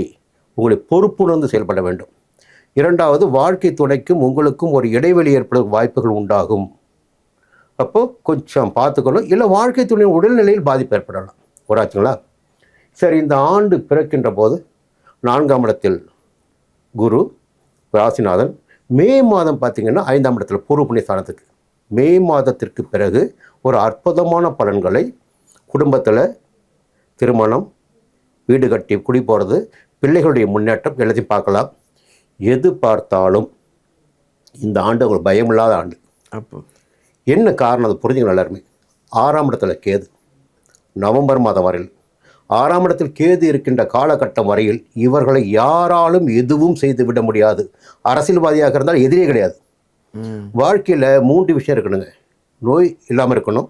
உங்களை பொறுப்புணர்ந்து செயல்பட வேண்டும். 2வது, வாழ்க்கை துணைக்கும் உங்களுக்கும் ஒரு இடைவெளி ஏற்படும் வாய்ப்புகள் உண்டாகும். அப்போது கொஞ்சம் பார்த்துக்கணும். இல்லை வாழ்க்கை துணையின் உடல்நிலையில் பாதிப்பு ஏற்படலாம். ஆச்சுங்களா. சரி, இந்த ஆண்டு பிறக்கின்ற போது 4ஆம் இடத்தில் குரு ராசிநாதன். மே மாதம் பார்த்திங்கன்னா 5ஆம் இடத்துல பூர்வ புண்ணிய ஸ்தானத்துக்கு. மே மாதத்திற்கு பிறகு ஒரு அற்புதமான பலன்களை குடும்பத்தில் திருமணம், வீடு கட்டி குடி போகிறது, பிள்ளைகளுடைய முன்னேற்றம் எல்லாத்தையும் பார்க்கலாம். எது பார்த்தாலும் இந்த ஆண்டு உங்களுக்கு பயமில்லாத ஆண்டு. அப்போ என்ன காரணம் அது புரிஞ்சுங்க எல்லாருமே. 6ஆம் இடத்துல கேது நவம்பர் மாதம் வரையில். 6ஆம் இடத்தில் கேது இருக்கின்ற காலகட்டம் வரையில் இவர்களை யாராலும் எதுவும் செய்து விட முடியாது. அரசியல்வாதியாக இருந்தால் எதிரே கிடையாது. வாழ்க்கையில் 3 விஷயம் இருக்கணுங்க. நோய் இல்லாமல் இருக்கணும்,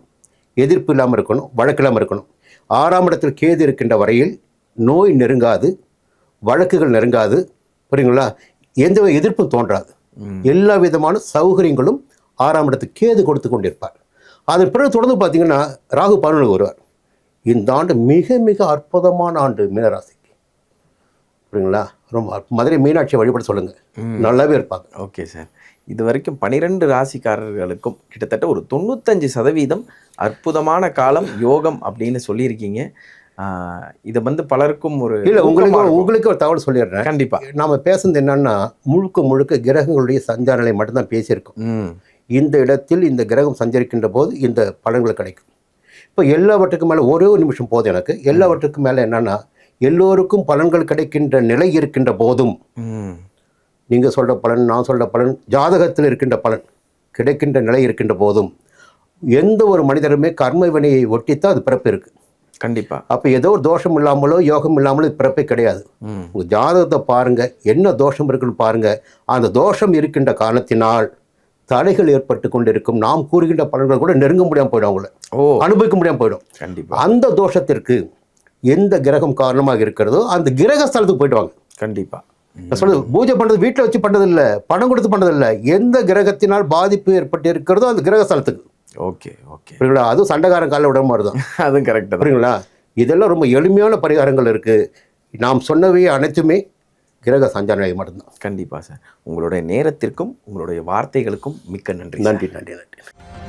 எதிர்ப்பு இல்லாமல் இருக்கணும், வழக்கு இல்லாமல் இருக்கணும். 6ஆம் இடத்தில் கேது இருக்கின்ற வரையில் நோய் நெருங்காது, வழக்குகள் நெருங்காது, புரியுங்களா? எந்த எதிர்ப்பும் தோன்றாது. எல்லா விதமான சௌகரியங்களும் 6ஆம் இடத்துக்கு கேது கொடுத்து கொண்டிருப்பார். அதன் பிறகு தொடர்ந்து பார்த்தீங்கன்னா ராகு 11 வருவார். இந்த ஆண்டு மிக மிக அற்புதமான ஆண்டு மீனராசிக்கு, புரியுங்களா? ரொம்ப மதுரை மீனாட்சியை வழிபட சொல்லுங்கள், நல்லாவே இருப்பாங்க. Okay sir. இது வரைக்கும் 12 ராசிக்காரர்களுக்கும் கிட்டத்தட்ட ஒரு 95% அற்புதமான காலம் யோகம் அப்படின்னு சொல்லியிருக்கீங்க. இதை பலருக்கும் ஒரு இல்லை, உங்களுக்கு ஒரு தகவல் சொல்லிடுறேன். கண்டிப்பாக. நாம் பேசுனது என்னன்னா முழுக்க கிரகங்களுடைய சஞ்சாரங்களை மட்டும்தான் பேசியிருக்கோம். இந்த இடத்தில் இந்த கிரகம் சஞ்சரிக்கின்ற போது இந்த பலன்கள் கிடைக்கும். இப்போ எல்லாவற்றுக்கும் மேலே ஒரே ஒரு நிமிஷம் போதும் எனக்கு. எல்லாவற்றுக்கும் மேலே என்னன்னா எல்லோருக்கும் பலன்கள் கிடைக்கின்ற நிலை இருக்கின்ற போதும், நீங்கள் சொல்கிற பலன், நான் சொல்கிற பலன், ஜாதகத்தில் இருக்கின்ற பலன் கிடைக்கின்ற நிலை இருக்கின்ற போதும் எந்த ஒரு மனிதருமே கர்ம வினையை ஒட்டித்தான் அது பிறப்பு இருக்குது. கண்டிப்பாக. அப்போ ஏதோ ஒரு தோஷம் இல்லாமலோ யோகம் இல்லாமலோ பிறப்பே கிடையாது. உங்கள் ஜாதகத்தை பாருங்கள், என்ன தோஷம் இருக்குன்னு பாருங்கள். அந்த தோஷம் இருக்கின்ற காரணத்தினால் தடைகள் ஏற்பட்டு கொண்டிருக்கும். நாம் கூறுகின்ற பலன்கள் கூட நெருங்க முடியாமல் போயிடும், அவங்கள அனுபவிக்க முடியாமல் போயிடும். கண்டிப்பாக. அந்த தோஷத்திற்கு எந்த கிரகம் காரணமாக இருக்கிறதோ அந்த கிரக ஸ்தலத்துக்கு போயிடுவாங்க. கண்டிப்பாக. நான் சொல்றது பூஜை பண்ணுறது வீட்டில் வச்சு பண்ணுறது இல்லை, பணம் கொடுத்து பண்ணுறது இல்லை. எந்த கிரகத்தினால் பாதிப்பு ஏற்பட்டு இருக்கிறதோ அந்த கிரக ஸ்தலத்துக்கு. Okay okay. புரியுங்களா? அதுவும் சண்டைக்காரன் காலில் விட மாதிரி தான். அதுவும் கரெக்டாக. புரியுங்களா? இதெல்லாம் ரொம்ப எளிமையான பரிகாரங்கள் இருக்குது. நாம் சொன்னவை அனைத்துமே கிரக சஞ்சாரம் மட்டும்தான். கண்டிப்பாக சார். உங்களுடைய நேரத்திற்கும் உங்களுடைய வார்த்தைகளுக்கும் மிக்க நன்றி. நன்றி.